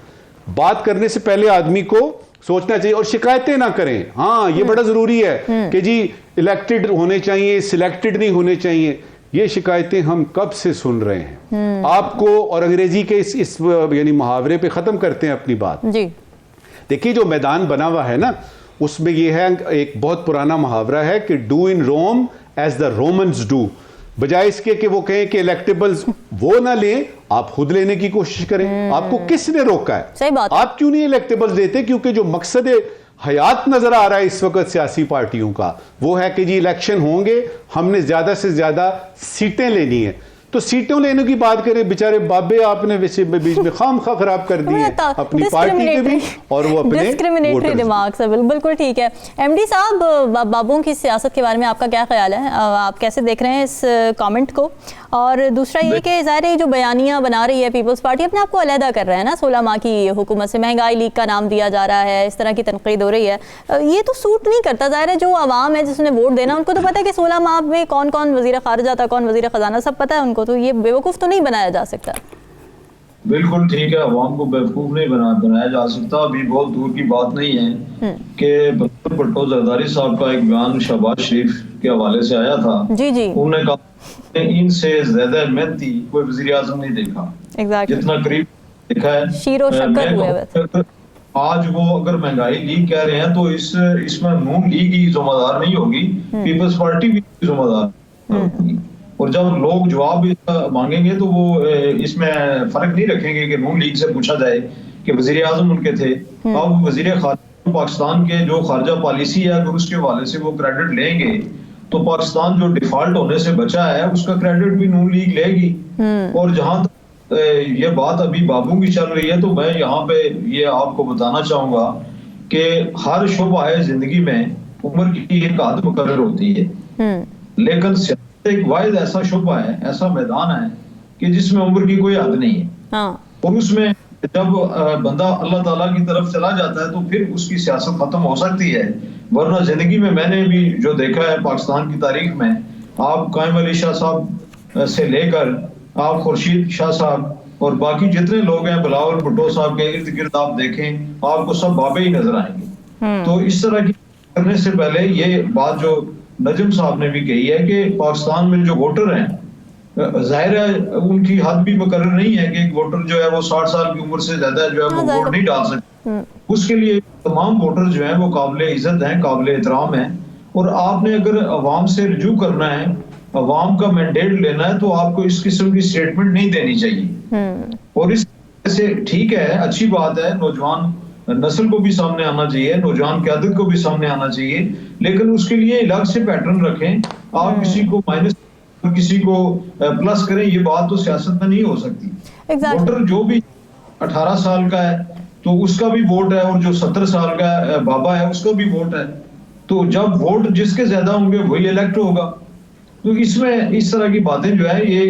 बात करने से पहले आदमी को सोचना चाहिए और शिकायतें ना करें। हाँ, ये बड़ा जरूरी है कि जी इलेक्टेड होने चाहिए, सिलेक्टेड नहीं होने चाहिए। ये शिकायतें हम कब से सुन रहे हैं। आपको और अंग्रेजी के इस यानी मुहावरे पे खत्म करते हैं अपनी बात जी। देखिए जो मैदान बना हुआ है ना, उसमें ये है, एक बहुत पुराना मुहावरा है कि do in Rome as the Romans do. बजाय इसके कि वो कहें कि इलेक्टेबल्स वो ना लें, आप खुद लेने की कोशिश करें। आपको किसने रोका है? सही बात। आप क्यों नहीं इलेक्टेबल्स देते? क्योंकि जो मकसद हयात नजर आ रहा है इस वक्त सियासी पार्टियों का, वो है कि जी इलेक्शन होंगे, हमने ज्यादा से ज्यादा सीटें लेनी है। तो सीटों लेने की बात करें, बेचारे बाबे आपने बीच में खामखा खराब कर दी है अपनी पार्टी के भी और वो अपने डिस्क्रिमिनेटरी रिमार्क्स है। बिल्कुल ठीक है। एमडी साहब, बाबुओं की सियासत के बारे में आपका क्या ख्याल है? आप कैसे देख रहे हैं इस कमेंट को? और दूसरा ये कि ज़ाहिर है जो बयानियां बना रही है पीपल्स पार्टी, अपने आप को अलहदा कर रहा है ना 16 माह की हुकूमत से, महंगाई लीग का नाम दिया जा रहा है, इस तरह की तनकीद हो रही है। ये तो सूट नहीं करता। ज़ाहिर है जो आवाम है जिसने वोट देना, उनको तो पता है कि 16 माह में कौन कौन वज़ीर खारिजा था, कौन वज़ीर ख़जाना, सब पता है उनको। तो ये बेवकूफ़ तो नहीं बनाया जा सकता। बिल्कुल ठीक है, अवाम को बेवकूफ नहीं बनाया जा सकता। अभी बहुत दूर की बात नहीं है कि भुट्टो जरदारी साहब का एक बयान शहबाज शरीफ के हवाले से आया था। जी जी। उन्होंने कहा इनसे ज्यादा मेहनती कोई वजीर आजम नहीं देखा, जितना करीब देखा है। शीरो शक्कर हुए। आज वो अगर महंगाई लीग कह रहे हैं तो इसमें नून लीग ही जिम्मेदार नहीं होगी, पीपल्स पार्टी भी जिम्मेदार होगी। और जब लोग जवाब मांगेंगे तो वो इसमें फर्क नहीं रखेंगे कि नून लीग से पूछा जाए कि वजीर आजम उनके थे। अब वजीर खारिजा पाकिस्तान के जो खारजा पॉलिसी है, अगर उसके हवाले से वो क्रेडिट लेंगे तो पाकिस्तान जो डिफॉल्ट होने से बचा है उसका क्रेडिट भी नून लीग लेगी। और जहां तक ये बात अभी बाबू की चल रही है, तो मैं यहाँ पे ये आपको बताना चाहूंगा कि हर शुबा है जिंदगी में उम्र की एक हद मुकर्रर होती है, लेकिन एक वाहिद ऐसा शुबा है, ऐसा मैदान है कि जिसमें उम्र की कोई हद नहीं है। और उसमें जब बंदा अल्लाह ताला की तरफ चला जाता है तो फिर उसकी सियासत खत्म हो सकती है। वरना जिंदगी में मैंने भी जो देखा है पाकिस्तान की तारीख में, आप कायम अली शाह साहब से लेकर आप खुर्शीद शाह साहब और बाकी जितने लोग हैं, बिलावल भुट्टो साहब के इर्द गिर्द आप देखें, आपको सब बाबे ही नजर आएंगे। तो इस तरह की करने से पहले ये बात जो नजम साहब ने भी कही है कि पाकिस्तान में जो वोटर हैं, जाहिर है उनकी हद भी मुकर्रर नहीं है कि एक वोटर जो है वो 60 साल की उम्र से ज्यादा जो है वो वोट नहीं डाल सकते। उसके लिए तमाम वोटर जो है वो काबिल इज्जत हैं, काबिल एहतराम हैं। और आपने अगर अवाम से रिजू करना है, अवाम का मैंडेट लेना है, तो आपको इस किस्म की स्टेटमेंट नहीं देनी चाहिए। और इस से ठीक है, अच्छी बात है, नौजवान नस्ल को भी सामने आना चाहिए, नौजवान क़यादत को भी सामने आना चाहिए, लेकिन उसके लिए अलग से पैटर्न रखें। आप किसी को माइनस किसी को प्लस करें, ये बात तो सियासत में नहीं हो सकती। वोटर जो भी 18 साल का है तो उसका भी वोट है, और जो 70 साल का बाबा है उसका भी वोट है। तो जब वोट जिसके ज्यादा होंगे वही इलेक्ट होगा। तो इसमें इस तरह की बातें जो है ये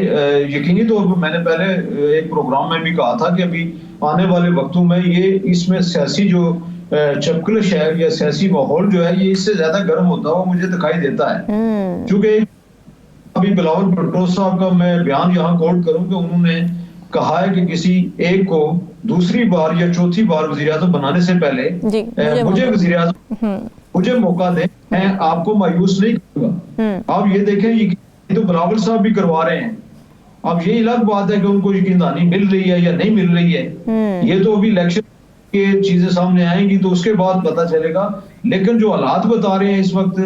यकीनी तौर पर मैंने पहले एक प्रोग्राम में भी कहा था कि अभी आने वाले वक्तों में ये इसमें सियासी जो चपकलश है या सियासी माहौल जो है ये इससे ज्यादा गर्म होता हुआ मुझे दिखाई देता है। क्योंकि अभी बिलावल भुट्टो साहब का मैं बयान यहाँ कोट करूं कि उन्होंने कहा है कि किसी एक को दूसरी बार या चौथी बार वज़ीर आज़म बनाने से पहले मुझे वज़ीर आज़म मुझे मौका दें, मैं आपको मायूस नहीं करूंगा। आप ये देखें, ये तो बिलावल साहब भी करवा रहे हैं। अब ये अलग बात है कि उनको यकीनदानी मिल रही है या नहीं मिल रही है, ये तो अभी इलेक्शन के चीजें सामने आएंगी तो उसके बाद पता चलेगा। लेकिन जो हालात बता रहे हैं इस वक्त,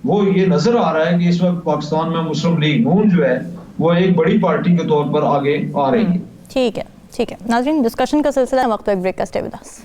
वो ये नजर आ रहा है कि इस वक्त पाकिस्तान में मुस्लिम लीग नून जो है वो एक बड़ी पार्टी के तौर पर आगे आ रही है। ठीक है, ठीक है नाज़रीन, डिस्कशन का सिलसिला वक्त एक ब्रेक का, stay with us.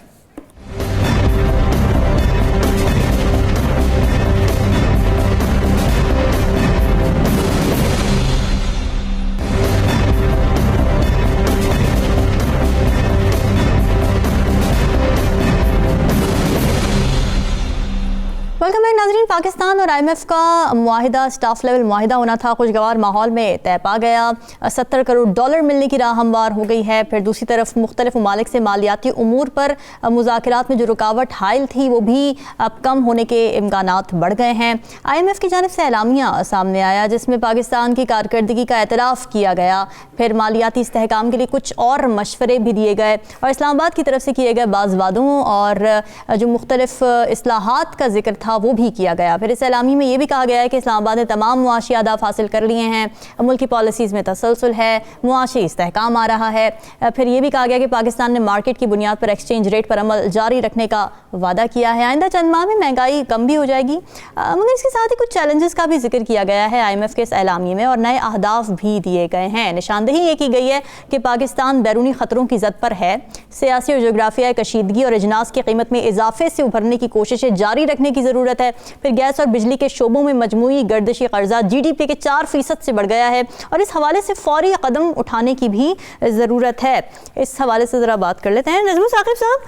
Welcome back नाजरीन। पाकिस्तान और IMF का मुआहिदा, स्टाफ लेवल मुआहिदा होना था, खुशगवार माहौल में तय पा गया। 70 करोड़ डॉलर मिलने की राह हमवार हो गई है। फिर दूसरी तरफ मुख्तलिफ ममालिक से मालियाती उमूर पर मुज़ाकरात में जो रुकावट हायल थी वो भी अब कम होने के इम्कानात बढ़ गए हैं। IMF की जानिब से एलामिया सामने आया जिसमें पाकिस्तान की कारकर्दगी का एतराफ़ किया गया। फिर मालियाती इस्तेहकाम के लिए कुछ और मशवरे भी दिए गए और इस्लामाबाद की तरफ से किए गए बाज़ वादों और जो मुख्तलिफ इस्लाहात का जिक्र था वो भी किया गया। फिर इस एलामी में ये भी कहा गया है कि इस्लामाबाद ने तमाम मुआशी अहदाफ हासिल कर लिए हैं, मुल्क की पॉलिसीज़ में तसलसल है, मुआशी इस्तेहकाम आ रहा है। फिर ये भी कहा गया कि पाकिस्तान ने मार्केट की बुनियाद पर एक्सचेंज रेट पर अमल जारी रखने का वादा किया है। आइंदा चंद माह में महंगाई कम भी हो जाएगी, मगर इसके साथ ही कुछ चैलेंजेस का भी जिक्र किया गया है IMF के इस एलामी में और नए अहदाफ भी दिए गए हैं। निशानदेही ये की गई है कि पाकिस्तान बैरूनी ख़तरों की जद पर है, सियासी और जोग्राफियाई कशीदगी और अजनास की कीमत में इजाफे से उभरने की कोशिशें जारी रखने की ज़रूरत है। फिर गैस और बिजली के शोबों में मजमूई गर्दिशी कर्जा GDP के 4% से बढ़ गया है और इस हवाले से फौरी कदम उठाने की भी ज़रूरत है। इस हवाले से ज़रा बात कर लेते हैं। नजमुल साकिब साहब,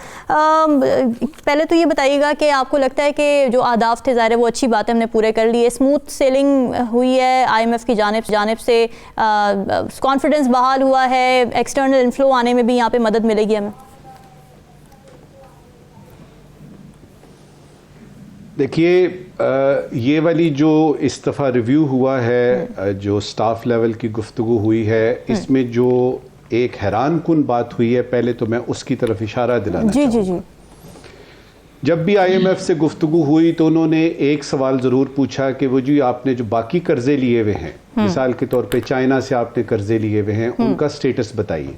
पहले तो ये बताइएगा कि आपको लगता है कि जो अहदाफ थे ज़ाहिर है वो अच्छी बात है, हमने पूरे कर लिए, स्मूथ सेलिंग हुई है, IMF की जानिब से कॉन्फिडेंस बहाल हुआ है, एक्सटर्नल इन्फ्लो आने में भी यहाँ पे मदद मिलेगी हमें? देखिए, ये वाली जो इस दफ़ा रिव्यू हुआ है, जो स्टाफ लेवल की गुफ्तगू हुई है, इसमें जो एक हैरान कुन बात हुई है, पहले तो मैं उसकी तरफ इशारा दिलाना चाहूँगा। जब भी IMF से गुफ्तगू हुई तो उन्होंने एक सवाल ज़रूर पूछा कि वो जी आपने जो बाकी कर्जे लिए हुए हैं, मिसाल के तौर पे चाइना से आपने कर्जे लिए हुए हैं, उनका स्टेटस बताइए।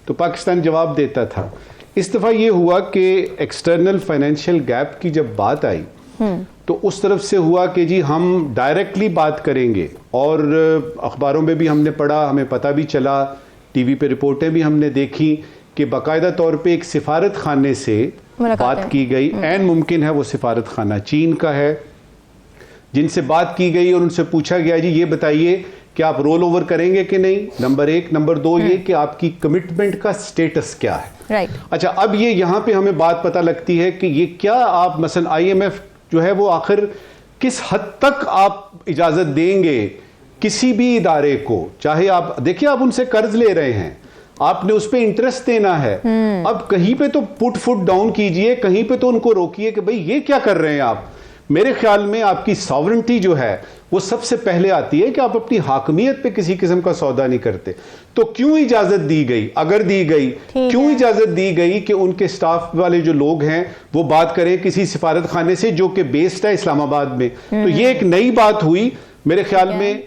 तो पाकिस्तान जवाब देता था। इस दफ़ा ये हुआ कि एक्सटर्नल फाइनेंशियल गैप की जब बात आई तो उस तरफ से हुआ कि जी हम डायरेक्टली बात करेंगे, और अखबारों में भी हमने पढ़ा, हमें पता भी चला, TV पे रिपोर्टें भी हमने देखी कि बाकायदा तौर पे एक सिफारत खाने से बात की गई। ऐन मुमकिन है वो सिफारत खाना चीन का है, जिनसे बात की गई और उनसे पूछा गया जी ये बताइए कि आप रोल ओवर करेंगे कि नहीं, नंबर 1। नंबर 2 ये कि आपकी कमिटमेंट का स्टेटस क्या है। अच्छा, अब ये यहाँ पे हमें बात पता लगती है कि ये क्या आप मसलन IMF जो है वो आखिर किस हद तक आप इजाज़त देंगे किसी भी इदारे को, चाहे आप देखिए आप उनसे कर्ज ले रहे हैं, आपने उस पर इंटरेस्ट देना है। अब कहीं पे तो पुट फुट डाउन कीजिए, कहीं पे तो उनको रोकिए कि भाई ये क्या कर रहे हैं आप। मेरे ख्याल में आपकी सॉवरेंटी जो है वो सबसे पहले आती है कि आप अपनी हाकमियत पे किसी किस्म का सौदा नहीं करते। तो क्यों इजाजत दी गई, अगर दी गई, क्यों इजाजत दी गई कि उनके स्टाफ वाले जो लोग हैं वो बात करें किसी सिफारत खाने से जो कि बेस्ड है इस्लामाबाद में। तो ये एक नई बात हुई। मेरे ख्याल में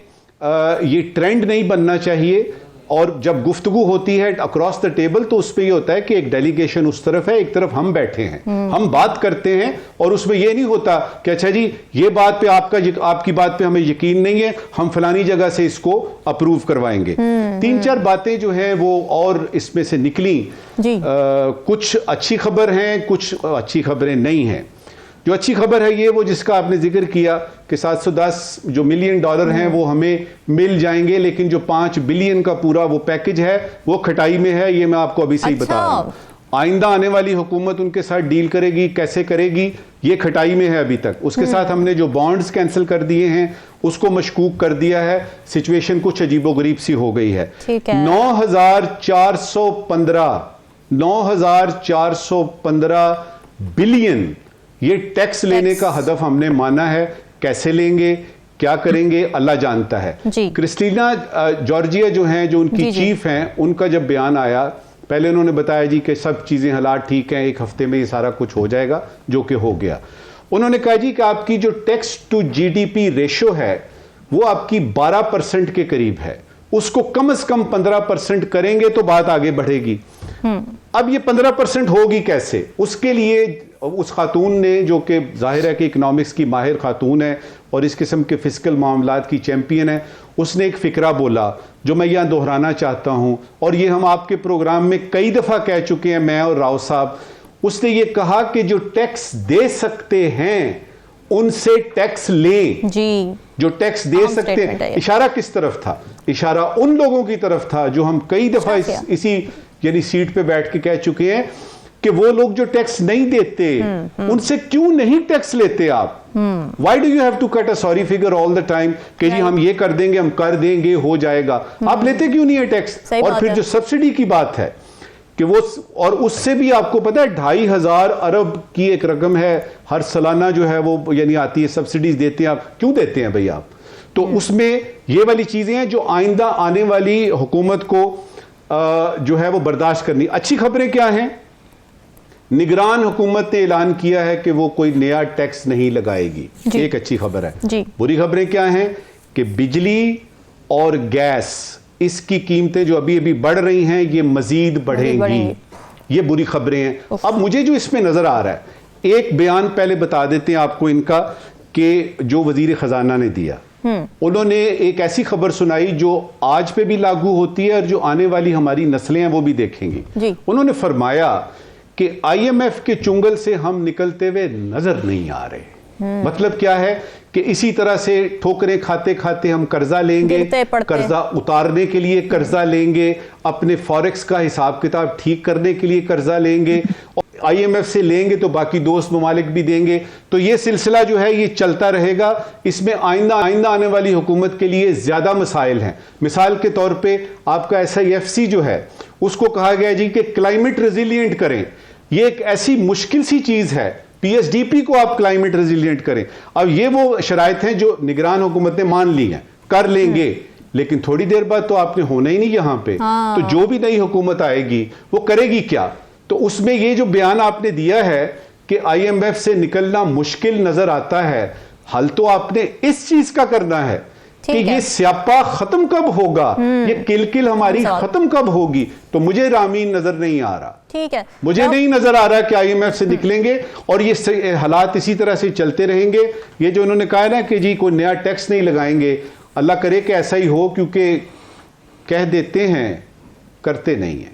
ये ट्रेंड नहीं बनना चाहिए। और जब गुफ्तगू होती है अक्रॉस द टेबल तो उस पर यह होता है कि एक डेलीगेशन उस तरफ है, एक तरफ हम बैठे हैं, हम बात करते हैं, और उसमें यह नहीं होता कि अच्छा जी ये बात पे आपकी बात पे हमें यकीन नहीं है, हम फलानी जगह से इसको अप्रूव करवाएंगे। 3-4 बातें जो हैं वो और इसमें से निकली। कुछ अच्छी खबर हैं, कुछ अच्छी खबरें नहीं हैं। जो अच्छी खबर है ये वो जिसका आपने जिक्र किया कि 710 जो मिलियन डॉलर हैं वो हमें मिल जाएंगे, लेकिन जो 5 बिलियन का पूरा वो पैकेज है वो खटाई में है। ये मैं आपको अभी से ही बता रहा हूं। आइंदा आने वाली हुकूमत उनके साथ डील करेगी, कैसे करेगी, ये खटाई में है अभी तक। उसके साथ हमने जो बॉन्ड्स कैंसिल कर दिए हैं उसको मशकूक कर दिया है। सिचुएशन कुछ अजीबोगरीब सी हो गई है। 9,415 बिलियन ये टैक्स लेने का हदफ हमने माना है। कैसे लेंगे, क्या करेंगे, अल्लाह जानता है। क्रिस्टीना जॉर्जिया जो हैं, जो उनकी चीफ हैं, उनका जब बयान आया पहले उन्होंने बताया जी कि सब चीजें हालात ठीक हैं, 1 हफ्ते में ये सारा कुछ हो जाएगा, जो कि हो गया। उन्होंने कहा जी कि आपकी जो टैक्स टू GDP रेशो है वो आपकी 12% के करीब है, उसको कम से कम 15% करेंगे तो बात आगे बढ़ेगी। अब ये 15% होगी कैसे? उसके लिए उस खातून ने, जो कि जाहिर है कि इकोनॉमिक्स की माहिर खातून है और इस किस्म के फिस्कल मामलात की चैंपियन है, उसने एक फिक्रा बोला जो मैं यहाँ दोहराना चाहता हूँ, और ये हम आपके प्रोग्राम में कई दफ़ा कह चुके हैं, मैं और राव साहब। उसने ये कहा कि जो टैक्स दे सकते हैं उनसे टैक्स लें जी, जो टैक्स दे सकते हैं। इशारा किस तरफ था? इशारा उन लोगों की तरफ था जो हम कई दफ़ा इसी यानी सीट पे बैठ के कह चुके हैं कि वो लोग जो टैक्स नहीं देते उनसे क्यों नहीं टैक्स लेते आप? Why do you have to cut a sorry figure all the time कि जी हम ये कर देंगे, हम कर देंगे, हो जाएगा। आप लेते क्यों नहीं है टैक्स? और फिर जो सब्सिडी की बात है कि वो, और उससे भी आपको पता है 2,500 अरब की एक रकम है हर सालाना जो है वो यानी आती है, सब्सिडीज देते हैं। आप क्यों देते हैं भाई आप? तो उसमें ये वाली चीजें हैं जो आइंदा आने वाली हुकूमत को जो है वो बर्दाश्त करनी। अच्छी खबरें क्या हैं? निगरान हुकूमत ने ऐलान किया है कि वो कोई नया टैक्स नहीं लगाएगी, एक अच्छी खबर है। बुरी खबरें क्या हैं कि बिजली और गैस, इसकी कीमतें जो अभी अभी बढ़ रही हैं ये मजीद बढ़ेंगी। ये बुरी खबरें हैं। अब मुझे जो इसमें नजर आ रहा है, एक बयान पहले बता देते हैं आपको इनका, कि जो वजीर खजाना ने दिया, उन्होंने एक ऐसी खबर सुनाई जो आज पे भी लागू होती है और जो आने वाली हमारी नस्लें हैं वो भी देखेंगी। उन्होंने फरमाया कि IMF के चुंगल से हम निकलते हुए नजर नहीं आ रहे। मतलब क्या है कि इसी तरह से ठोकरें खाते खाते हम कर्जा लेंगे, कर्जा उतारने के लिए कर्जा लेंगे, अपने फॉरेक्स का हिसाब किताब ठीक करने के लिए कर्जा लेंगे, IMF से लेंगे तो बाकी दोस्त ममालिक भी देंगे। तो ये सिलसिला जो है ये चलता रहेगा। इसमें आइंदा आने वाली हुकूमत के लिए ज्यादा मसाइल हैं। मिसाल के तौर पे आपका SIFC जो है उसको कहा गया जी कि क्लाइमेट रेजिलिएंट करें। ये एक ऐसी मुश्किल सी चीज है, PSDP को आप क्लाइमेट रेजिलिएंट करें। अब ये वो शराइत हैं जो निगरान हुकूमत ने मान ली हैं, कर लेंगे, लेकिन थोड़ी देर बाद तो आपने होना ही नहीं यहां पे। तो जो भी नई हुकूमत आएगी वो करेगी क्या? तो उसमें ये जो बयान आपने दिया है कि IMF से निकलना मुश्किल नजर आता है, हल तो आपने इस चीज का करना है कि ये स्यापा खत्म कब होगा, ये किलकिल हमारी खत्म कब होगी। तो मुझे रामीन नजर नहीं आ रहा, ठीक है, मुझे नहीं नजर आ रहा कि IMF से निकलेंगे और ये हालात इसी तरह से चलते रहेंगे। ये जो उन्होंने कहा ना कि जी कोई नया टैक्स नहीं लगाएंगे, अल्लाह करे कि ऐसा ही हो, क्योंकि कह देते हैं करते नहीं है।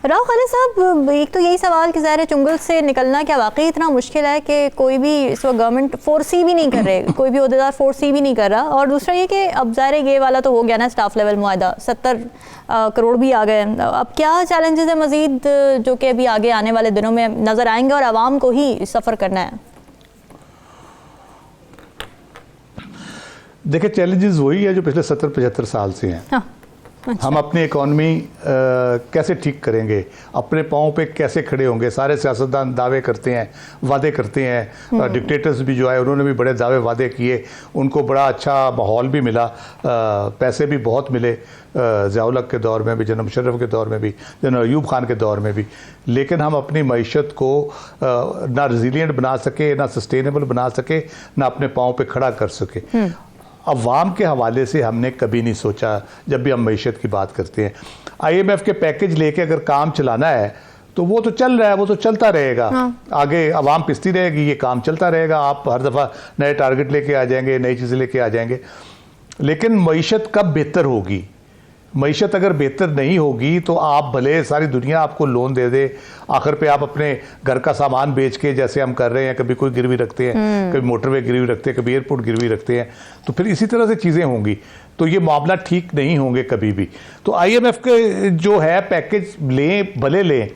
राव खालिद साहब, एक तो यही सवाल कि ज़ाहिर चुंगल से निकलना क्या वाकई इतना मुश्किल है कि कोई भी इस वक्त गवर्नमेंट फोर्सी भी नहीं कर रहे, कोई भी ओहदेदार फोर्सी भी नहीं कर रहा। और दूसरा ये कि अब ज़ाहिर ये वाला तो हो गया ना स्टाफ लेवल मुआहदा, 70 करोड़ भी आ गए। अब क्या चैलेंजेस है मजीद जो कि अभी आगे आने वाले दिनों में नज़र आएंगे और आवाम को ही सफ़र करना है? देखिए, चैलेंजेस वही है जो पिछले 70-75 साल से हैं। हाँ। अच्छा। हम अपनी इकॉनमी कैसे ठीक करेंगे, अपने पाँव पे कैसे खड़े होंगे। सारे सियासतदान दावे करते हैं, वादे करते हैं। डिक्टेटर्स भी जो आए उन्होंने भी बड़े दावे वादे किए, उनको बड़ा अच्छा माहौल भी मिला, पैसे भी बहुत मिले, ज़िया-उल-हक के दौर में भी, जनरल मुशर्रफ के दौर में भी, जनरल अयूब खान के दौर में भी। लेकिन हम अपनी मईशत को ना रेजिलिएंट बना सके, ना सस्टेनेबल बना सके, ना अपने पाँव पे खड़ा कर सके। अवाम के हवाले से हमने कभी नहीं सोचा जब भी हम मईशत की बात करते हैं। IMF के पैकेज लेके अगर काम चलाना है तो वो तो चल रहा है, वो तो चलता रहेगा। आगे अवाम पिसती रहेगी, ये काम चलता रहेगा। आप हर दफ़ा नए टारगेट लेके आ जाएंगे, नई चीज़ें लेके आ जाएंगे। लेकिन मईशत कब बेहतर होगी? मईशत अगर बेहतर नहीं होगी तो आप भले सारी दुनिया आपको लोन दे दे, आखिर पे आप अपने घर का सामान बेच के, जैसे हम कर रहे हैं, कभी कोई गिरवी रखते हैं, कभी मोटरवे गिरवी रखते हैं, कभी एयरपोर्ट गिरवी रखते हैं, तो फिर इसी तरह से चीज़ें होंगी। तो ये मामला ठीक नहीं होंगे कभी भी। तो IMF के जो है पैकेज लें, भले लें,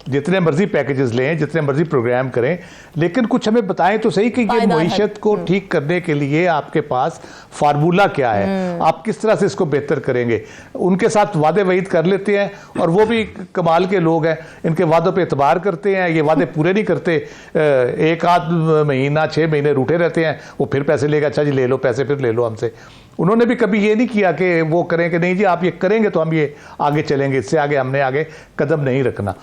जितने मर्जी पैकेजेस लें, जितने मर्जी प्रोग्राम करें, लेकिन कुछ हमें बताएं तो सही कि ये मईशत को ठीक करने के लिए आपके पास फार्मूला क्या है, आप किस तरह से इसको बेहतर करेंगे। उनके साथ वादे वईद कर लेते हैं और वो भी कमाल के लोग हैं, इनके वादों पे एतबार करते हैं, ये वादे पूरे नहीं करते। एक आध महीना 6 महीने रूठे रहते हैं, वो फिर पैसे लेगा, अच्छा जी ले लो पैसे, फिर ले लो हमसे। उन्होंने भी कभी ये नहीं किया कि वो करें कि नहीं जी आप ये करेंगे तो हम ये आगे चलेंगे, इससे आगे हमने आगे कदम नहीं रखना।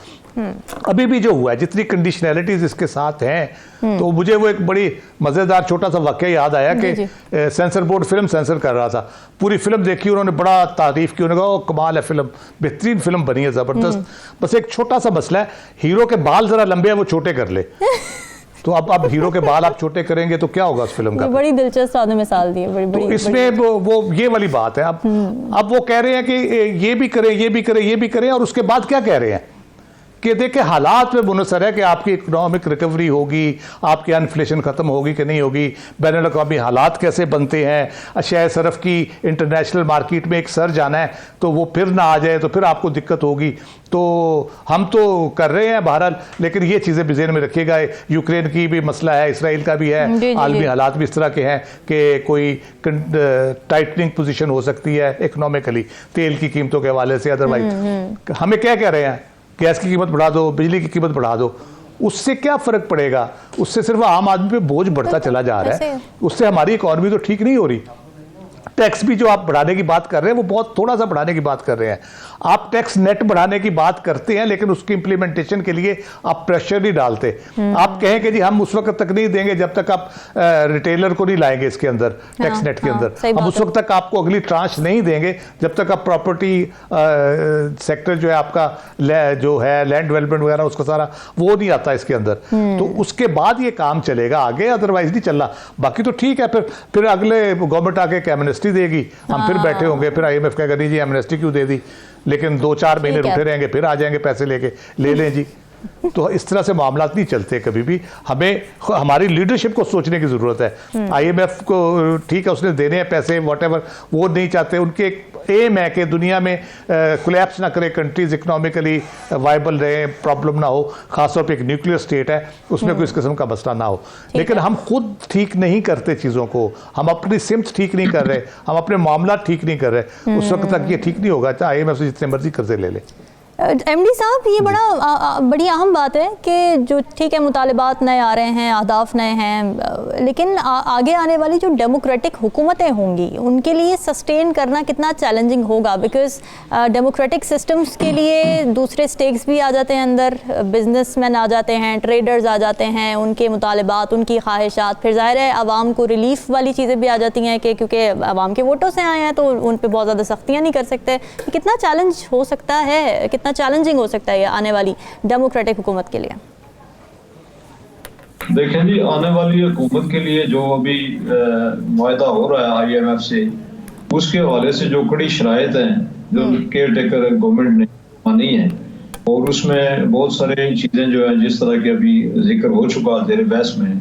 अभी भी जो हुआ है, जितनी कंडीशनैलिटीज इसके साथ हैं, तो मुझे वो एक बड़ी मज़ेदार छोटा सा वाक़या याद आया कि सेंसर बोर्ड फिल्म सेंसर कर रहा था। पूरी फिल्म देखी, उन्होंने बड़ा तारीफ की, उन्होंने कहा कमाल है फिल्म, बेहतरीन फिल्म बनी है, ज़बरदस्त। बस एक छोटा सा मसला है, हीरो के बाल ज़रा लंबे हैं, वो छोटे कर ले। तो अब हीरो के बाल आप छोटे करेंगे तो क्या होगा उस फिल्म का? बड़ी दिलचस्प आपने मिसाल दी है, बड़ी तो इसमें वो ये वाली बात है। अब वो कह रहे हैं कि ये भी करें, ये भी करें, ये भी करें, और उसके बाद क्या कह रहे हैं कि देखिए हालात में मुनसर है कि आपकी इकोनॉमिक रिकवरी होगी, आपकी इन्फ्लेशन ख़त्म होगी कि नहीं होगी, बैनुल अक़वामी हालात कैसे बनते हैं, अशिया सरफ की इंटरनेशनल मार्केट में एक सर्ज आना है तो वो फिर ना आ जाए तो फिर आपको दिक्कत होगी। तो हम तो कर रहे हैं बहरहाल, लेकिन ये चीज़ें भी ज़हन में रखिएगा, यूक्रेन की भी मसला है, इसराइल का भी है, आलमी हालात भी इस तरह के हैं कि कोई टाइटनिंग पोजीशन हो सकती है इकोनॉमिकली तेल की कीमतों के हवाले से। अदरवाइज हमें क्या कह रहे हैं, गैस की कीमत बढ़ा दो, बिजली की कीमत बढ़ा दो, उससे क्या फ़र्क पड़ेगा? उससे सिर्फ आम आदमी पे बोझ बढ़ता चला जा रहा है, उससे हमारी इकॉनमी तो ठीक नहीं हो रही। टैक्स भी जो आप बढ़ाने की बात कर रहे हैं वो बहुत थोड़ा सा बढ़ाने की बात कर रहे हैं। आप टैक्स नेट बढ़ाने की बात करते हैं लेकिन उसकी इंप्लीमेंटेशन के लिए आप प्रेशर नहीं डालते। आप कहें कि जी हम उस वक्त तक नहीं देंगे जब तक आप रिटेलर को नहीं लाएंगे इसके अंदर, टैक्स नेट के अंदर। हम उस वक्त तक आपको अगली ट्रांच नहीं देंगे जब तक आप प्रॉपर्टी सेक्टर जो है आपका जो है लैंड डेवलपमेंट वगैरह उसका सारा वो नहीं आता इसके अंदर, तो उसके बाद ये काम चलेगा आगे, अदरवाइज नहीं चलना। बाकी तो ठीक है, फिर अगले गवर्नमेंट आके एमनेस्टी देगी, हम फिर बैठे होंगे, फिर IMF कहेगा नहीं जी एमनेस्टी क्यों दे दी, लेकिन 2-4 महीने रुके रहेंगे, फिर आ जाएंगे पैसे लेके, ले लें जी। तो इस तरह से मामला नहीं चलते कभी भी। हमें हमारी लीडरशिप को सोचने की ज़रूरत है। IMF को ठीक है उसने देने हैं पैसे व्हाटएवर, वो नहीं चाहते, उनके एम है कि दुनिया में कोलैप्स ना करे कंट्रीज, इकोनॉमिकली वाइबल रहे, प्रॉब्लम ना हो, खासतौर पे एक न्यूक्लियर स्टेट है उसमें कोई इस किस्म का मसला ना हो। लेकिन हम खुद ठीक नहीं करते चीज़ों को, हम अपनी सिमत ठीक नहीं कर रहे, हम अपने मामला ठीक नहीं कर रहे, उस वक्त तक ये ठीक नहीं होगा चाहे IMF से जितने मर्जी कर्जे ले ले। MD साहब, ये बड़ी अहम बात है कि जो ठीक है मुतालिबात नए आ रहे हैं, अहदाफ नए हैं, लेकिन आगे आने वाली जो डेमोक्रेटिक हुकूमतें होंगी उनके लिए सस्टेन करना कितना चैलेंजिंग होगा, बिकॉज डेमोक्रेटिक सिस्टम्स के लिए दूसरे स्टेक्स भी आ जाते हैं अंदर, बिजनेसमैन आ जाते हैं, ट्रेडर्स आ जाते हैं, उनके मुतालिबात, उनकी ख्वाहिशात, फिर ज़ाहिर है आवाम को रिलीफ वाली चीज़ें भी आ जाती हैं कि क्योंकि आवाम के वोटों से आए हैं तो उन पर बहुत ज़्यादा सख्तियाँ नहीं कर सकते। कितना चैलेंज हो सकता है, कितना चैलेंजिंग हो सकता है ये आने वाली डेमोक्रेटिक हुकूमत के लिए? देखें जी, आने वाली हुकूमत के लिए जो अभी मुआहदा हो रहा है IMF से, उसके हवाले से जो कड़ी शराइत हैं जो केयर टेकर गवर्नमेंट ने मानी है, और उसमें बहुत सारी चीजें जो है जिस तरह के अभी जिक्र हो चुका जेर बहस में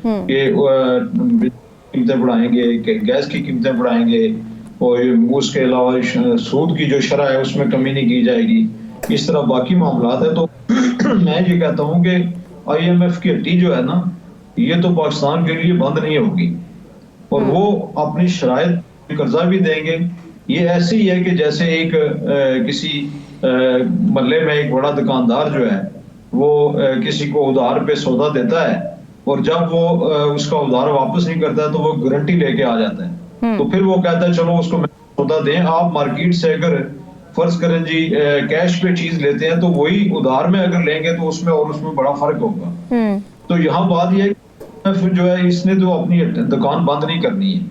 कि कीमतें बढ़ाएंगे, गैस की कीमतें बढ़ाएंगे, और उसके अलावा सूद की जो शरह है उसमें कमी नहीं की जाएगी, इस तरह बाकी मामला है। तो मैं ये कहता हूँ कि IMF की हड्डी जो है ना, ये तो पाकिस्तान के लिए बंद नहीं होगी, और वो अपनी शराइत कर्जा भी देंगे। ये ऐसे ही है कि जैसे एक किसी मोहल्ले में एक बड़ा दुकानदार जो है वो किसी को उधार पे सौदा देता है, और जब वो उसका उधार वापस नहीं करता तो वो गारंटी लेके आ जाता है, तो फिर वो कहता है चलो उसको सौदा दें। आप मार्केट से अगर फर्ज करें जी कैश पे चीज लेते हैं तो वही उधार में अगर लेंगे तो उसमें और उसमें बड़ा फर्क होगा। तो यहाँ बात यह जो है इसने तो अपनी दुकान बंद नहीं करनी है,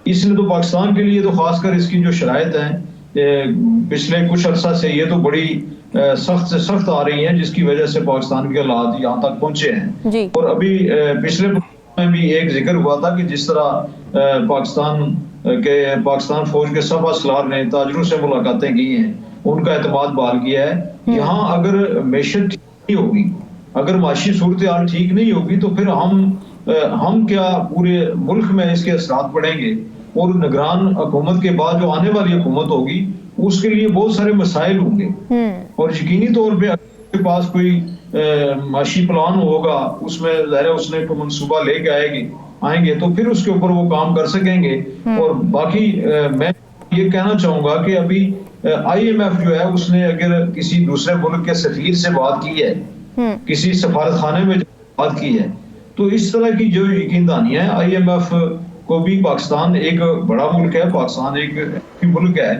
इसलिए तो पाकिस्तान के लिए तो खासकर इसकी जो शराइत है पिछले कुछ अर्सा से ये तो बड़ी सख्त से सख्त आ रही है, जिसकी वजह से पाकिस्तान के हालात यहाँ तक पहुंचे हैं। और अभी पिछले में भी एक जिक्र हुआ था कि जिस तरह पाकिस्तान फौज के सब असलार ने ताजरों से मुलाकातें की हैं, उनका एतमाद बहाल किया है। यहाँ अगर मैशत ठीक नहीं होगी, अगर माशी सूरत हाल ठीक नहीं होगी तो फिर हम क्या पूरे मुल्क में इसके असरात पड़ेंगे, और निगरान हुकूमत के बाद जो आने वाली हुकूमत होगी उसके लिए बहुत सारे मसाइल होंगे, और यकीनी तौर पे आपके पास कोई माशी प्लान होगा उसमें ज़ाहिर है उसने कोई मंसूबा लेके आएंगे तो फिर उसके ऊपर वो काम कर सकेंगे। और बाकी मैं ये कहना चाहूंगा कि अभी IMF जो है उसने अगर किसी दूसरे मुल्क के सफीर से बात की है, किसी सफारत खाने में बात की है, तो इस तरह की जो यकीन दहानियां है IMF को भी, पाकिस्तान एक बड़ा मुल्क है, पाकिस्तान एक मुल्क है,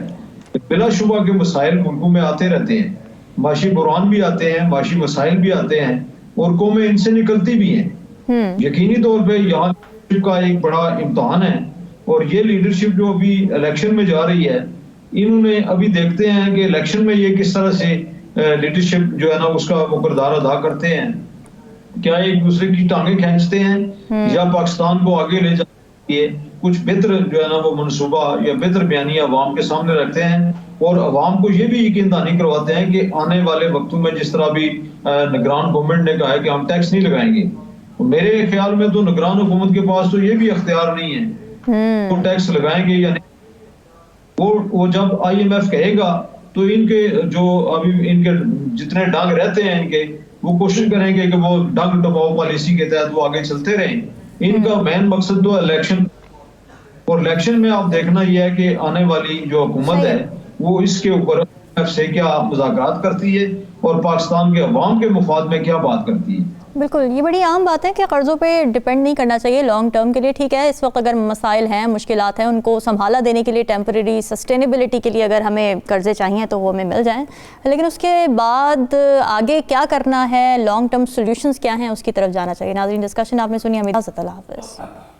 बिलाशुबा के मसाइल मुल्कों में आते रहते हैं, माशी बुरान भी आते हैं, माशी मसाइल भी आते हैं, और कौमें इनसे निकलती भी हैं। यकीनी तौर पे यहाँ का एक बड़ा इम्तहान है, और ये लीडरशिप जो अभी इलेक्शन में जा रही है, इन्होंने अभी देखते हैं कि इलेक्शन में ये किस तरह से लीडरशिप जो है ना उसका वो किरदार अदा करते हैं, क्या एक दूसरे की टांगे खींचते हैं या पाकिस्तान को आगे ले जाते ये कुछ बेहतर जो है ना वो मनसूबा या बेहतर बयानियां अवाम के सामने रखते हैं और अवाम को ये भी यकीन दहानी करवाते हैं कि आने वाले वक्तों में जिस तरह भी निगरान गवर्नमेंट ने कहा है कि हम टैक्स नहीं लगाएंगे, तो मेरे ख्याल में तो निगरान हुकूमत के पास तो ये भी अख्तियार नहीं है वो टैक्स लगाएंगे या नहीं। वो जब IMF कहेगा तो इनके जो अभी इनके जितने डंग रहते हैं इनके, वो कोशिश करेंगे कि वो डंग दबाव पॉलिसी के तहत वो आगे चलते रहें। इनका मेन मकसद तो इलेक्शन, और इलेक्शन में आप देखना यह है कि आने वाली जो हुकूमत है वो इसके ऊपर से क्या मुज़ाकरात करती है और पाकिस्तान के अवाम के मुफाद में क्या बात करती है। बिल्कुल, ये बड़ी आम बात है कि कर्ज़ों पे डिपेंड नहीं करना चाहिए लॉन्ग टर्म के लिए। ठीक है, इस वक्त अगर मसाइल हैं, मुश्किलात हैं, उनको संभाला देने के लिए टेम्परेरी सस्टेनेबिलिटी के लिए अगर हमें कर्ज़े चाहिए तो वो हमें मिल जाएं, लेकिन उसके बाद आगे क्या करना है, लॉन्ग टर्म सोल्यूशंस क्या हैं, उसकी तरफ जाना चाहिए। नाज़रीन, डिस्कशन आपने सुनी, हमें इजाज़त, अल्लाह हाफ़िज़।